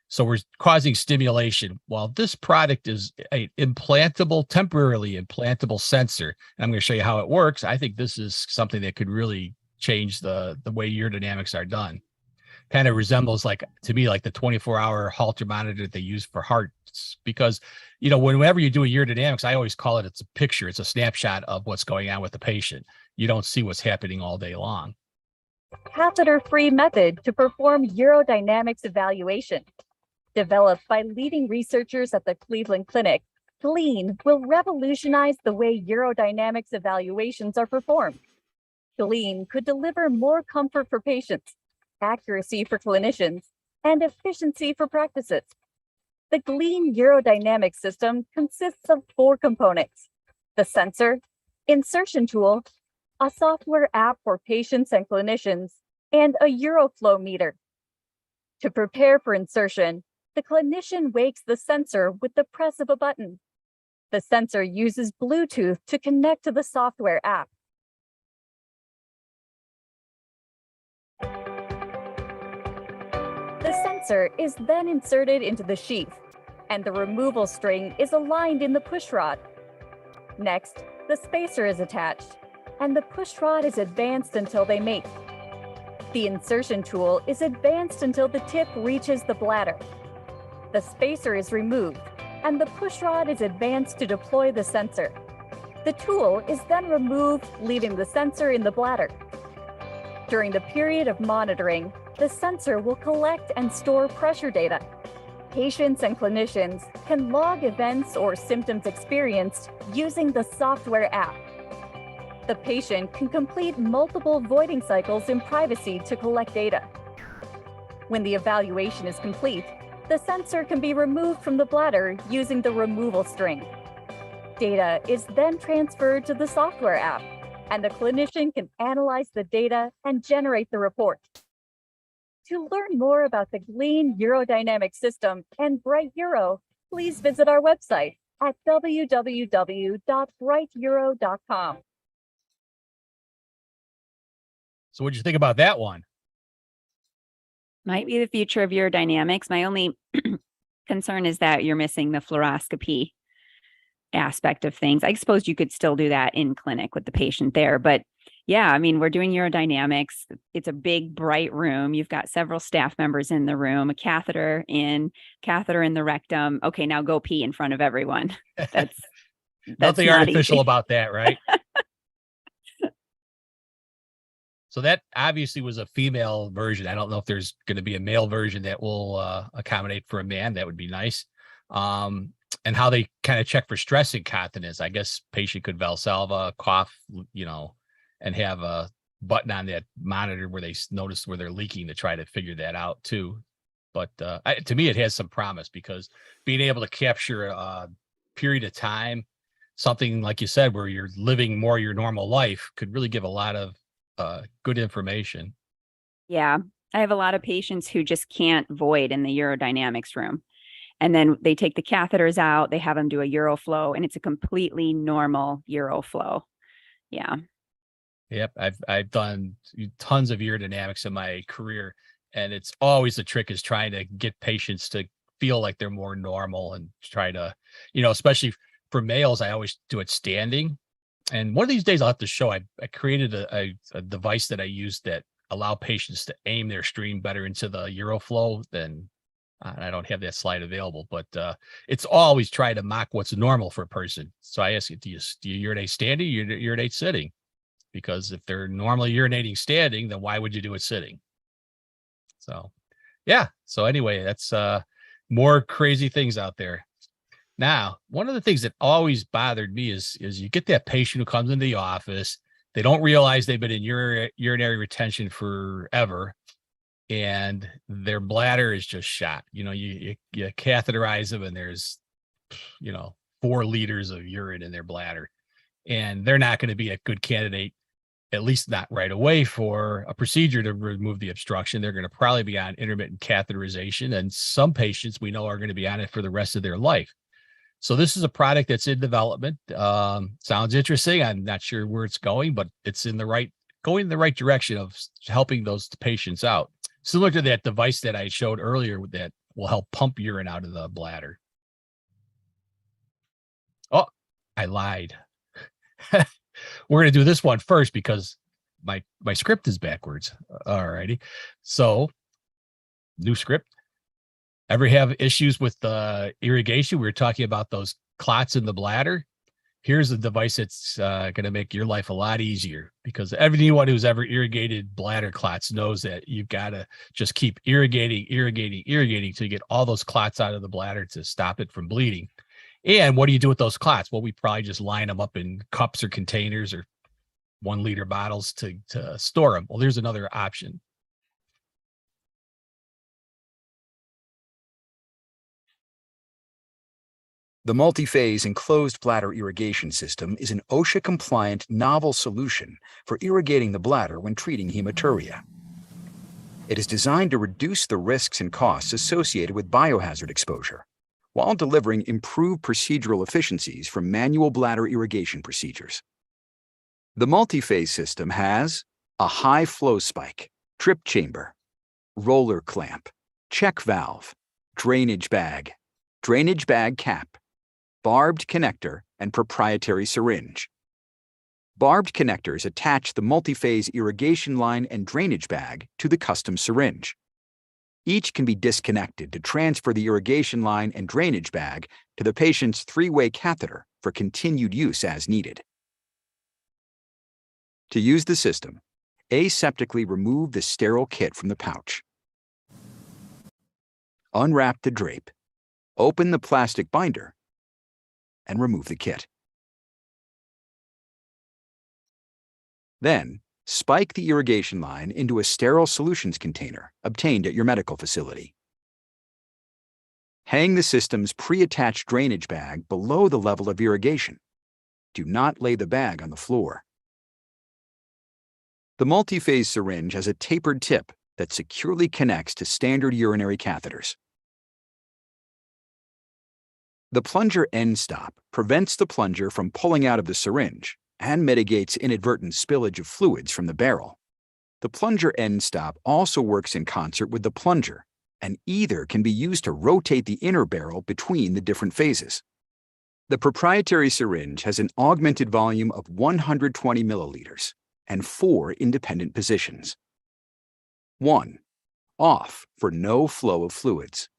So we're causing stimulation. While this product is a temporarily implantable sensor, and I'm going to show you how it works, I think this is something that could really change the way urodynamics are done. Kind of resembles, like, to me, like the 24-hour Holter monitor that they use for hearts, because, you know, whenever you do a urodynamics, I always call it, it's a picture, it's a snapshot of what's going on with the patient. You don't see what's happening all day long. Catheter-free method to perform urodynamics evaluation. Developed by leading researchers at the Cleveland Clinic, Glean will revolutionize the way urodynamics evaluations are performed. Glean could deliver more comfort for patients, accuracy for clinicians, and efficiency for practices. The Glean urodynamic system consists of 4 components: the sensor, insertion tool, a software app for patients and clinicians, and a uroflow meter. To prepare for insertion, the clinician wakes the sensor with the press of a button. The sensor uses Bluetooth to connect to the software app. The sensor is then inserted into the sheath, and the removal string is aligned in the push rod. Next, the spacer is attached, and the push rod is advanced until they mate. The insertion tool is advanced until the tip reaches the bladder. The spacer is removed, and the push rod is advanced to deploy the sensor. The tool is then removed, leaving the sensor in the bladder. During the period of monitoring, the sensor will collect and store pressure data. Patients and clinicians can log events or symptoms experienced using the software app. The patient can complete multiple voiding cycles in privacy to collect data. When the evaluation is complete, the sensor can be removed from the bladder using the removal string. Data is then transferred to the software app, and the clinician can analyze the data and generate the report. To learn more about the Glean urodynamic system and Bright Uro, please visit our website at www.brighturo.com. So what'd you think about that one? Might be the future of urodynamics. My only concern is that you're missing the fluoroscopy aspect of things. I suppose you could still do that in clinic with the patient there, but yeah, I mean, we're doing urodynamics. It's a big, bright room. You've got several staff members in the room, a catheter in the rectum. Okay, now go pee in front of everyone. That's nothing not artificial easy. about that, right? So that obviously was a female version. I don't know if there's going to be a male version that will accommodate for a man. That would be nice. And how they kind of check for stress incontinence. I guess patient could Valsalva, cough, you know, and have a button on that monitor where they notice where they're leaking to try to figure that out too. But to me, it has some promise, because being able to capture a period of time, something like you said, where you're living more your normal life, could really give a lot of good information. Yeah. I have a lot of patients who just can't void in the urodynamics room. And then they take the catheters out, they have them do a uroflow, and it's a completely normal uroflow. Yeah. Yep. I've done tons of urodynamics in my career, and it's always the trick is trying to get patients to feel like they're more normal, and try to, you know, especially for males, I always do it standing. And one of these days I'll have to show, I created a device that I use that allow patients to aim their stream better into the uroflow than, I don't have that slide available, but it's always try to mock what's normal for a person. So I ask you, do you urinate standing, you urinate sitting? Because if they're normally urinating standing, then why would you do it sitting? So, yeah. So anyway, that's more crazy things out there. Now, one of the things that always bothered me is you get that patient who comes into the office, they don't realize they've been in urinary retention forever, and their bladder is just shot. You know, you catheterize them, and there's, you know, 4 liters of urine in their bladder. And they're not going to be a good candidate, at least not right away, for a procedure to remove the obstruction. They're going to probably be on intermittent catheterization. And some patients we know are going to be on it for the rest of their life. So this is a product that's in development. Sounds interesting. I'm not sure where it's going, but it's going in the right direction of helping those patients out. Similar to that device that I showed earlier that will help pump urine out of the bladder. Oh, I lied. We're going to do this one first because my script is backwards. All righty. So new script. Ever have issues with the irrigation? We were talking about those clots in the bladder. Here's a device that's going to make your life a lot easier, because everyone who's ever irrigated bladder clots knows that you've got to just keep irrigating till you get all those clots out of the bladder to stop it from bleeding. And what do you do with those clots? Well, we probably just line them up in cups or containers or 1 liter bottles to store them. Well, there's another option. The multi-phase enclosed bladder irrigation system is an OSHA-compliant novel solution for irrigating the bladder when treating hematuria. It is designed to reduce the risks and costs associated with biohazard exposure, while delivering improved procedural efficiencies from manual bladder irrigation procedures. The multi-phase system has a high flow spike, drip chamber, roller clamp, check valve, drainage bag cap, barbed connector, and proprietary syringe. Barbed connectors attach the multi-phase irrigation line and drainage bag to the custom syringe. Each can be disconnected to transfer the irrigation line and drainage bag to the patient's 3-way catheter for continued use as needed. To use the system, aseptically remove the sterile kit from the pouch. Unwrap the drape, open the plastic binder, and remove the kit. Then, spike the irrigation line into a sterile solutions container obtained at your medical facility. Hang the system's pre-attached drainage bag below the level of irrigation. Do not lay the bag on the floor. The multi-phase syringe has a tapered tip that securely connects to standard urinary catheters. The plunger end stop prevents the plunger from pulling out of the syringe and mitigates inadvertent spillage of fluids from the barrel. The plunger end stop also works in concert with the plunger, and either can be used to rotate the inner barrel between the different phases. The proprietary syringe has an augmented volume of 120 milliliters and 4 independent positions. 1. Off for no flow of fluids.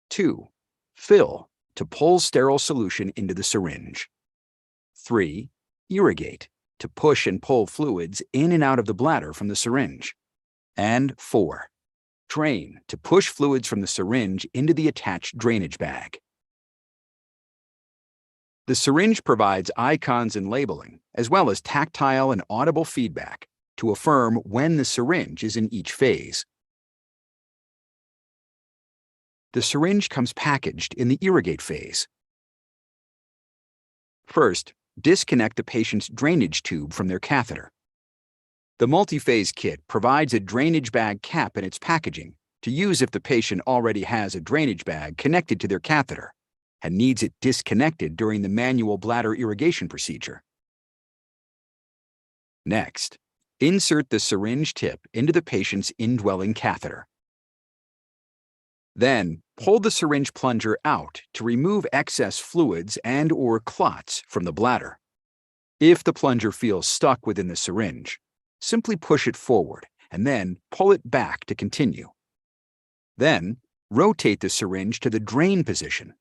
2. Fill to pull sterile solution into the syringe. 3. Irrigate to push and pull fluids in and out of the bladder from the syringe. And 4. Drain to push fluids from the syringe into the attached drainage bag. The syringe provides icons and labeling, as well as tactile and audible feedback to affirm when the syringe is in each phase. The syringe comes packaged in the irrigate phase. First, disconnect the patient's drainage tube from their catheter. The multi-phase kit provides a drainage bag cap in its packaging to use if the patient already has a drainage bag connected to their catheter and needs it disconnected during the manual bladder irrigation procedure. Next, insert the syringe tip into the patient's indwelling catheter. Then, pull the syringe plunger out to remove excess fluids and/or clots from the bladder. If the plunger feels stuck within the syringe, simply push it forward and then pull it back to continue. Then, rotate the syringe to the drain position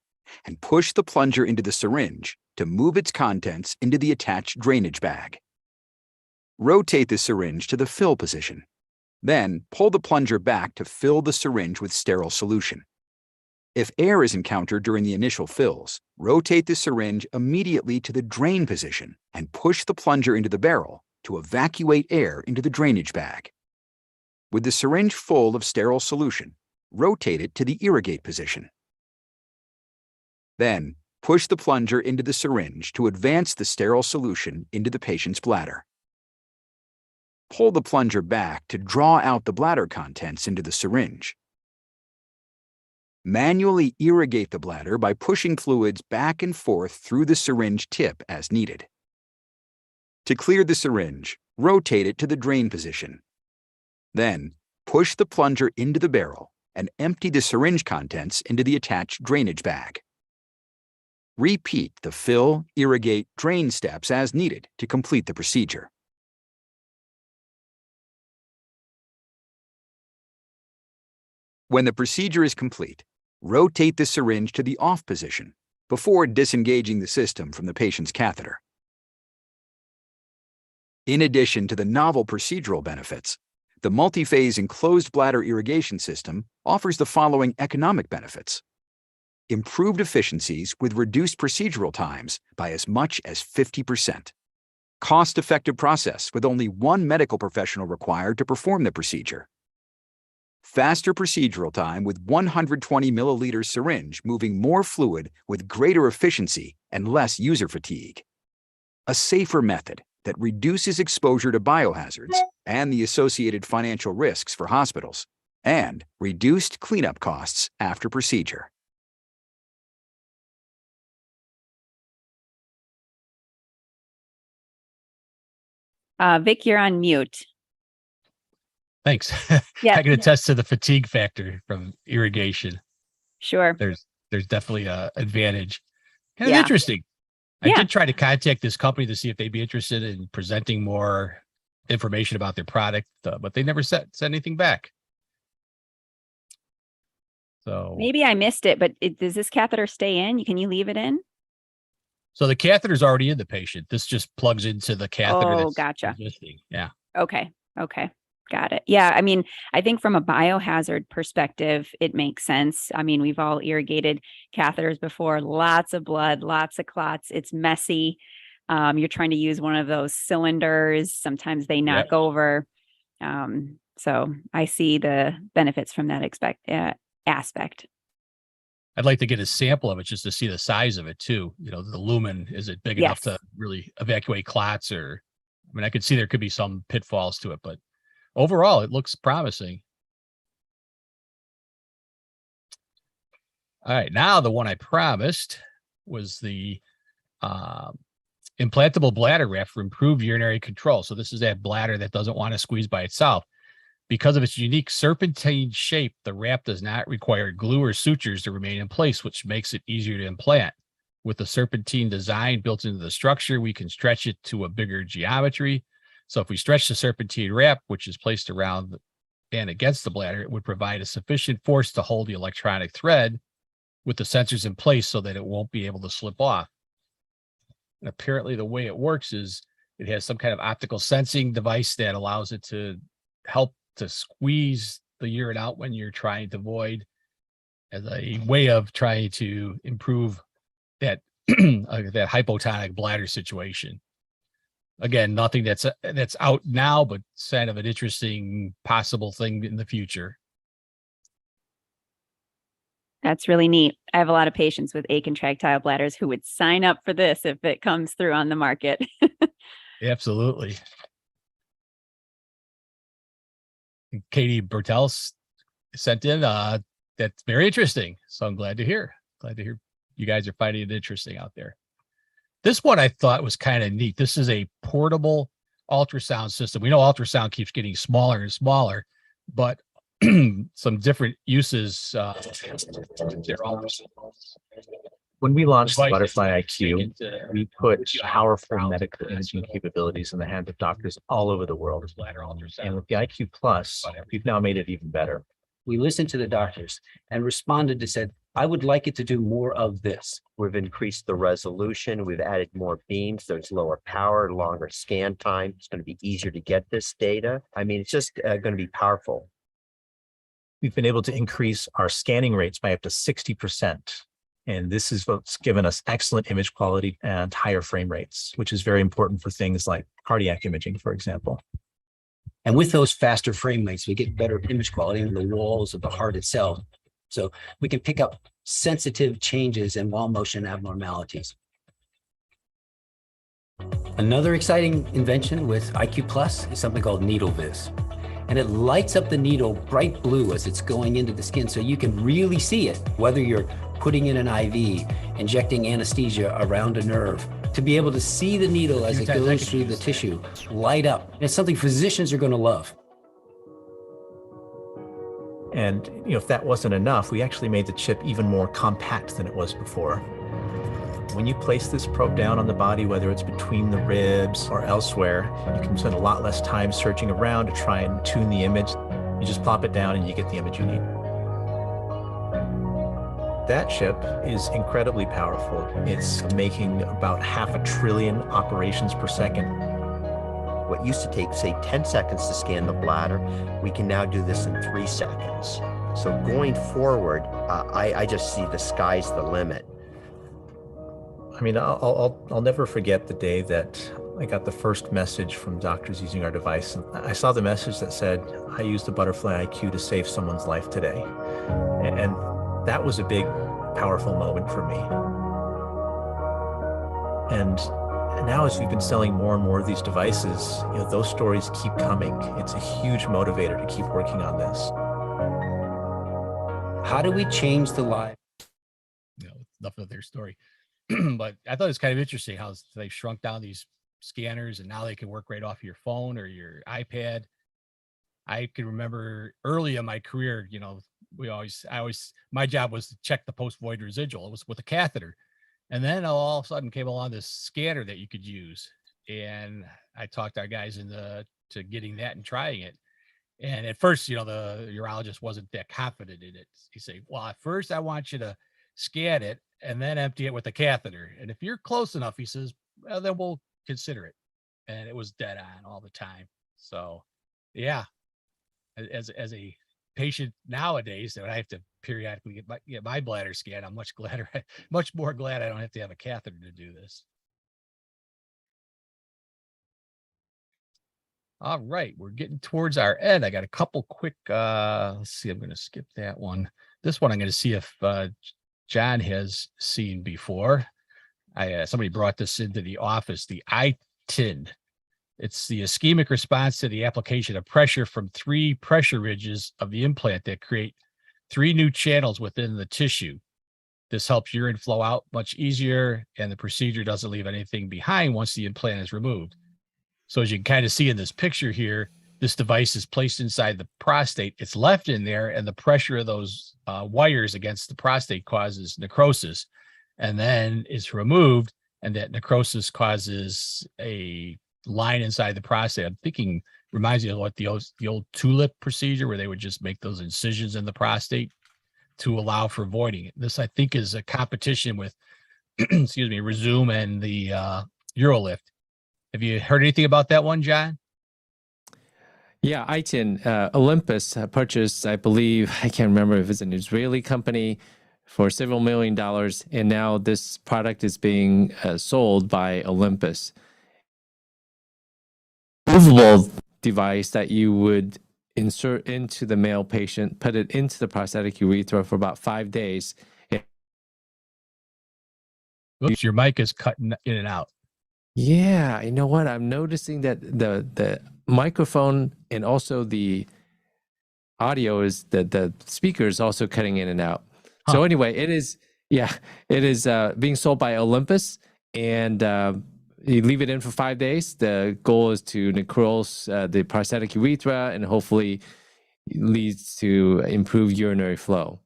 and push the plunger into the syringe to move its contents into the attached drainage bag. Rotate the syringe to the fill position. Then, pull the plunger back to fill the syringe with sterile solution. If air is encountered during the initial fills, rotate the syringe immediately to the drain position and push the plunger into the barrel to evacuate air into the drainage bag. With the syringe full of sterile solution, rotate it to the irrigate position. Then, push the plunger into the syringe to advance the sterile solution into the patient's bladder. Pull the plunger back to draw out the bladder contents into the syringe. Manually irrigate the bladder by pushing fluids back and forth through the syringe tip as needed. To clear the syringe, rotate it to the drain position. Then, push the plunger into the barrel and empty the syringe contents into the attached drainage bag. Repeat the fill, irrigate, drain steps as needed to complete the procedure. When the procedure is complete, rotate the syringe to the off position before disengaging the system from the patient's catheter. In addition to the novel procedural benefits, the multi-phase enclosed bladder irrigation system offers the following economic benefits: improved efficiencies with reduced procedural times by as much as 50%. Cost-effective process with only one medical professional required to perform the procedure. Faster procedural time with 120 milliliter syringe moving more fluid with greater efficiency and less user fatigue. A safer method that reduces exposure to biohazards and the associated financial risks for hospitals, and reduced cleanup costs after procedure. Vic, you're on mute. Thanks. Yeah. I can attest to the fatigue factor from irrigation. Sure. There's definitely a advantage. Kind of Yeah. interesting. I Yeah. did try to contact this company to see if they'd be interested in presenting more information about their product, but they never sent anything back. So Maybe I missed it, but does this catheter stay in? Can you leave it in? So the catheter's already in the patient. This just plugs into the catheter. Oh, That's gotcha. existing. Yeah. Okay. Got it. Yeah. I mean, I think from a biohazard perspective, it makes sense. I mean, we've all irrigated catheters before, lots of blood, lots of clots. It's messy. You're trying to use one of those cylinders. Sometimes they knock over. So I see the benefits from that aspect. I'd like to get a sample of it just to see the size of it too. You know, the lumen, is it big enough to really evacuate clots? Or, I mean, I could see there could be some pitfalls to it, but overall, it looks promising. All right, now the one I promised was the implantable bladder wrap for improved urinary control. So this is that bladder that doesn't want to squeeze by itself. Because of its unique serpentine shape, the wrap does not require glue or sutures to remain in place, which makes it easier to implant. With the serpentine design built into the structure, we can stretch it to a bigger geometry. So if we stretch the serpentine wrap, which is placed around and against the bladder, it would provide a sufficient force to hold the electronic thread with the sensors in place so that it won't be able to slip off. And apparently the way it works is it has some kind of optical sensing device that allows it to help to squeeze the urine out when you're trying to void, as a way of trying to improve that that hypotonic bladder situation. Again, nothing that's out now, but kind of an interesting possible thing in the future. That's really neat. I have a lot of patients with acontractile bladders who would sign up for this if it comes through on the market. Absolutely. Katie Bertels sent in, that's very interesting. So I'm glad to hear you guys are finding it interesting out there. This one I thought was kind of neat. This is a portable ultrasound system. We know ultrasound keeps getting smaller and smaller, but some different uses. When we launched the Butterfly IQ, we put powerful medical imaging capabilities in the hands of doctors all over the world. And with the IQ Plus, we've now made it even better. We listened to the doctors and responded to said, I would like it to do more of this. We've increased the resolution. We've added more beams. There's lower power, longer scan time. It's going to be easier to get this data. I mean, it's just going to be powerful. We've been able to increase our scanning rates by up to 60%. And this is what's given us excellent image quality and higher frame rates, which is very important for things like cardiac imaging, for example. And with those faster frame rates, we get better image quality in the walls of the heart itself. So we can pick up sensitive changes and wall motion abnormalities. Another exciting invention with IQ Plus is something called Needle Viz. And it lights up the needle bright blue as it's going into the skin, so you can really see it, whether you're putting in an IV, injecting anesthesia around a nerve, to be able to see the needle as it goes through the tissue light up. And it's something physicians are going to love. And if that wasn't enough, we actually made the chip even more compact than it was before. When you place this probe down on the body, whether it's between the ribs or elsewhere, you can spend a lot less time searching around to try and tune the image. You just plop it down and you get the image you need. That chip is incredibly powerful. It's making about 500 billion operations per second. What used to take, say, 10 seconds to scan the bladder, we can now do this in 3 seconds. So going forward, I just see the sky's the limit. I mean, I'll never forget the day that I got the first message from doctors using our device. And I saw the message that said, I used the Butterfly IQ to save someone's life today. And that was a big, powerful moment for me. And now as we've been selling more and more of these devices, those stories keep coming. It's a huge motivator to keep working on this. How do we change the life? Enough of their story. But I thought it was kind of interesting how they've shrunk down these scanners and now they can work right off your phone or your iPad. I can remember early in my career, my job was to check the post-void residual. It was with a catheter. And then all of a sudden came along this scanner that you could use. And I talked our guys into getting that and trying it. And at first, the urologist wasn't that confident in it. He said, well, at first I want you to scan it and then empty it with a catheter. And if you're close enough, he says, well, then we'll consider it. And it was dead on all the time. So yeah, as a patient nowadays that I have to periodically get my bladder scanned, I'm much more glad I don't have to have a catheter to do this. All right, we're getting towards our end. I got a couple quick, let's see, I'm going to skip that one. This one I'm going to see if John has seen before. Somebody brought this into the office, the ITIN. It's the ischemic response to the application of pressure from 3 pressure ridges of the implant that create 3 new channels within the tissue. This helps urine flow out much easier, and the procedure doesn't leave anything behind once the implant is removed. So as you can kind of see in this picture here, this device is placed inside the prostate. It's left in there, and the pressure of those wires against the prostate causes necrosis, and then it's removed, and that necrosis causes a line inside the prostate. I'm thinking reminds me of what the old tulip procedure, where they would just make those incisions in the prostate to allow for voiding it. This, I think, is a competition with, excuse me, Resume and the Urolift. Have you heard anything about that one, John? Yeah, ITIN, Olympus purchased, I believe, I can't remember if it's an Israeli company, for several $1 million. And now this product is being sold by Olympus. Movable device that you would insert into the male patient, put it into the prostatic urethra for about 5 days. Oops, your mic is cutting in and out. Yeah, you know what? I'm noticing that the microphone and also the audio is the speaker is also cutting in and out. Huh. So anyway, it is being sold by Olympus, and you leave it in for 5 days. The goal is to necrose the prostatic urethra and hopefully leads to improved urinary flow.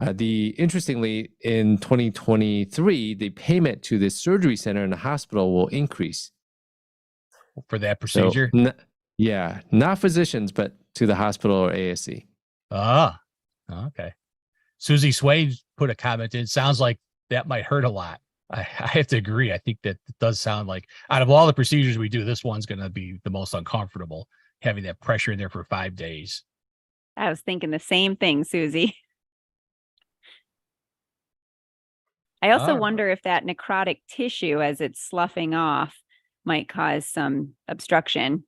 Interestingly, in 2023, the payment to the surgery center in the hospital will increase. For that procedure? So, yeah, not physicians, but to the hospital or ASC. Ah, okay. Susie Swain put a comment in. Sounds like that might hurt a lot. I have to agree. I think that it does sound like, out of all the procedures we do, this one's going to be the most uncomfortable, having that pressure in there for 5 days. I was thinking the same thing, Susie. I also wonder if that necrotic tissue, as it's sloughing off, might cause some obstruction.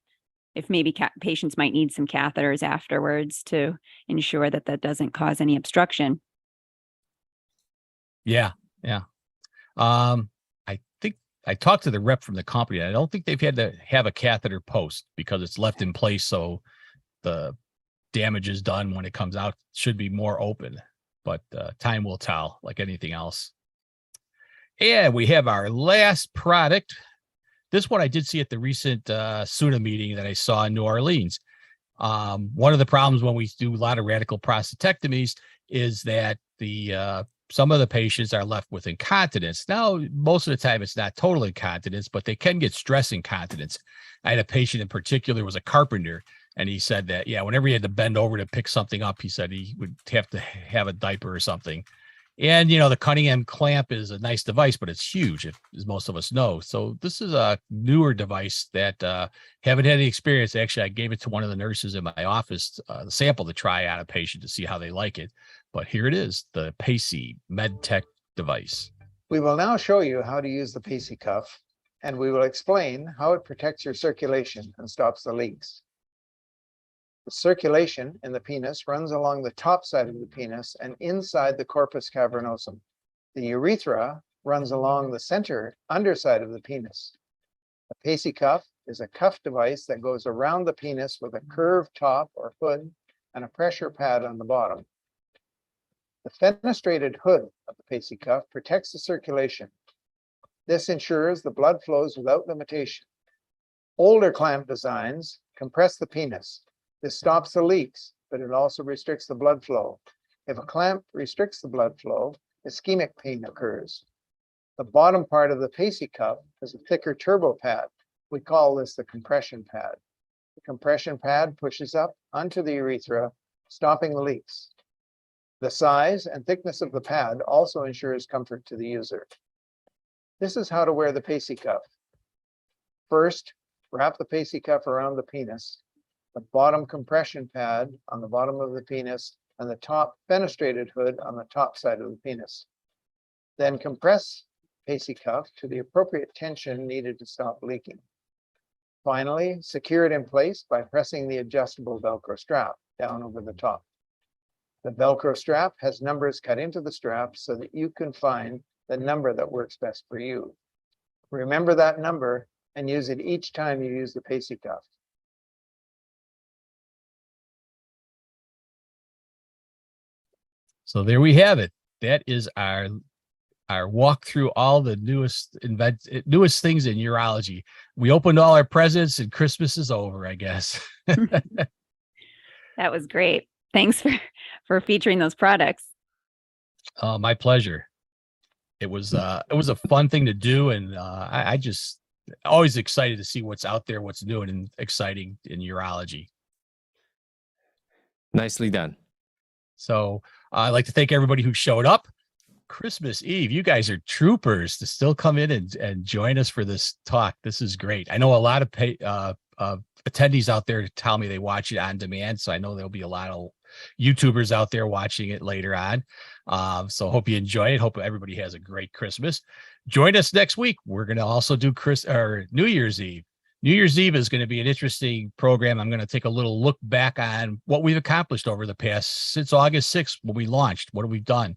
If maybe patients might need some catheters afterwards to ensure that that doesn't cause any obstruction. Yeah. Yeah. I think I talked to the rep from the company. I don't think they've had to have a catheter post because it's left in place. So the damage is done when it comes out. Should be more open, but time will tell, like anything else. And we have our last product. This one I did see at the recent SUNA meeting that I saw in New Orleans. One of the problems when we do a lot of radical prostatectomies is that some of the patients are left with incontinence. Now, most of the time it's not total incontinence, but they can get stress incontinence. I had a patient in particular, was a carpenter, and he said that, yeah, whenever he had to bend over to pick something up, he said he would have to have a diaper or something. And, the Cunningham clamp is a nice device, but it's huge, as most of us know. So this is a newer device that haven't had any experience. Actually, I gave it to one of the nurses in my office, the sample to try on a patient to see how they like it. But here it is, the Pacey MedTech device. We will now show you how to use the Pacey cuff, and we will explain how it protects your circulation and stops the leaks. The circulation in the penis runs along the top side of the penis and inside the corpus cavernosum. The urethra runs along the center underside of the penis. The Pacey cuff is a cuff device that goes around the penis with a curved top or hood and a pressure pad on the bottom. The fenestrated hood of the Pacey cuff protects the circulation. This ensures the blood flows without limitation. Older clamp designs compress the penis. This stops the leaks, but it also restricts the blood flow. If a clamp restricts the blood flow, ischemic pain occurs. The bottom part of the Pacey cuff has a thicker turbo pad. We call this the compression pad. The compression pad pushes up onto the urethra, stopping the leaks. The size and thickness of the pad also ensures comfort to the user. This is how to wear the Pacey cuff. First, wrap the Pacey cuff around the penis, the bottom compression pad on the bottom of the penis, and the top fenestrated hood on the top side of the penis. Then compress Pacey cuff to the appropriate tension needed to stop leaking. Finally, secure it in place by pressing the adjustable Velcro strap down over the top. The Velcro strap has numbers cut into the strap so that you can find the number that works best for you. Remember that number and use it each time you use the Pacey cuff. So there we have it. That is our walk through all the newest things in urology. We opened all our presents and Christmas is over, I guess. That was great. Thanks for featuring those products. My pleasure. It was a fun thing to do, and I just always excited to see what's out there, what's new and exciting in urology. Nicely done. So I'd like to thank everybody who showed up. Christmas Eve, you guys are troopers to still come in and join us for this talk. This is great. I know a lot of attendees out there tell me they watch it on demand, so I know there'll be a lot of YouTubers out there watching it later on. So hope you enjoy it. Hope everybody has a great Christmas. Join us next week. We're going to also do New Year's Eve. New Year's Eve is going to be an interesting program. I'm going to take a little look back on what we've accomplished over the past since August 6th when we launched. What have we done?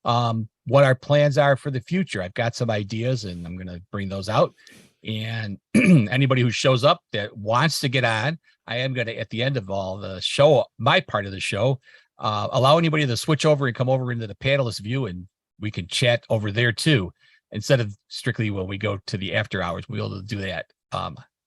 What our plans are for the future. I've got some ideas and I'm going to bring those out. And anybody who shows up that wants to get on, I am going to, at the end of all the show, my part of the show, allow anybody to switch over and come over into the panelist view and we can chat over there too. Instead of strictly when we go to the after hours, we'll be able to do that.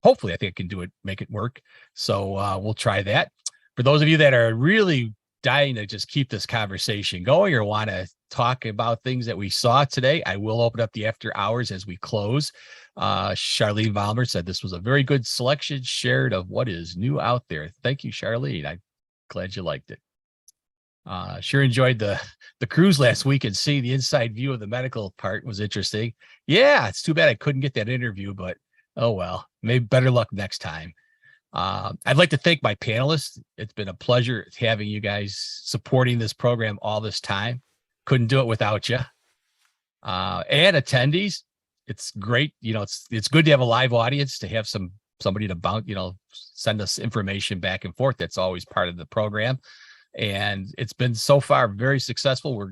Hopefully I think I can do it, make it work. So we'll try that. For those of you that are really dying to just keep this conversation going or want to talk about things that we saw today, I will open up the after hours as we close. Charlene Valmer said this was a very good selection shared of what is new out there. Thank you, Charlene. I'm glad you liked it. Sure enjoyed the cruise last week and seeing the inside view of the medical part was interesting. Yeah, it's too bad I couldn't get that interview, but oh well, maybe better luck next time. I'd like to thank my panelists. It's been a pleasure having you guys supporting this program all this time. Couldn't do it without you. And attendees, it's great. It's good to have a live audience, to have somebody to bounce, send us information back and forth. That's always part of the program. and it's been so far very successful.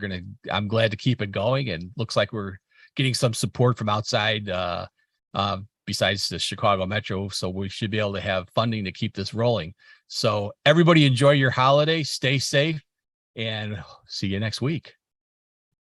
I'm glad to keep it going, and looks like we're getting some support from outside besides the Chicago Metro. So we should be able to have funding to keep this rolling. So everybody enjoy your holiday, stay safe, and see you next week.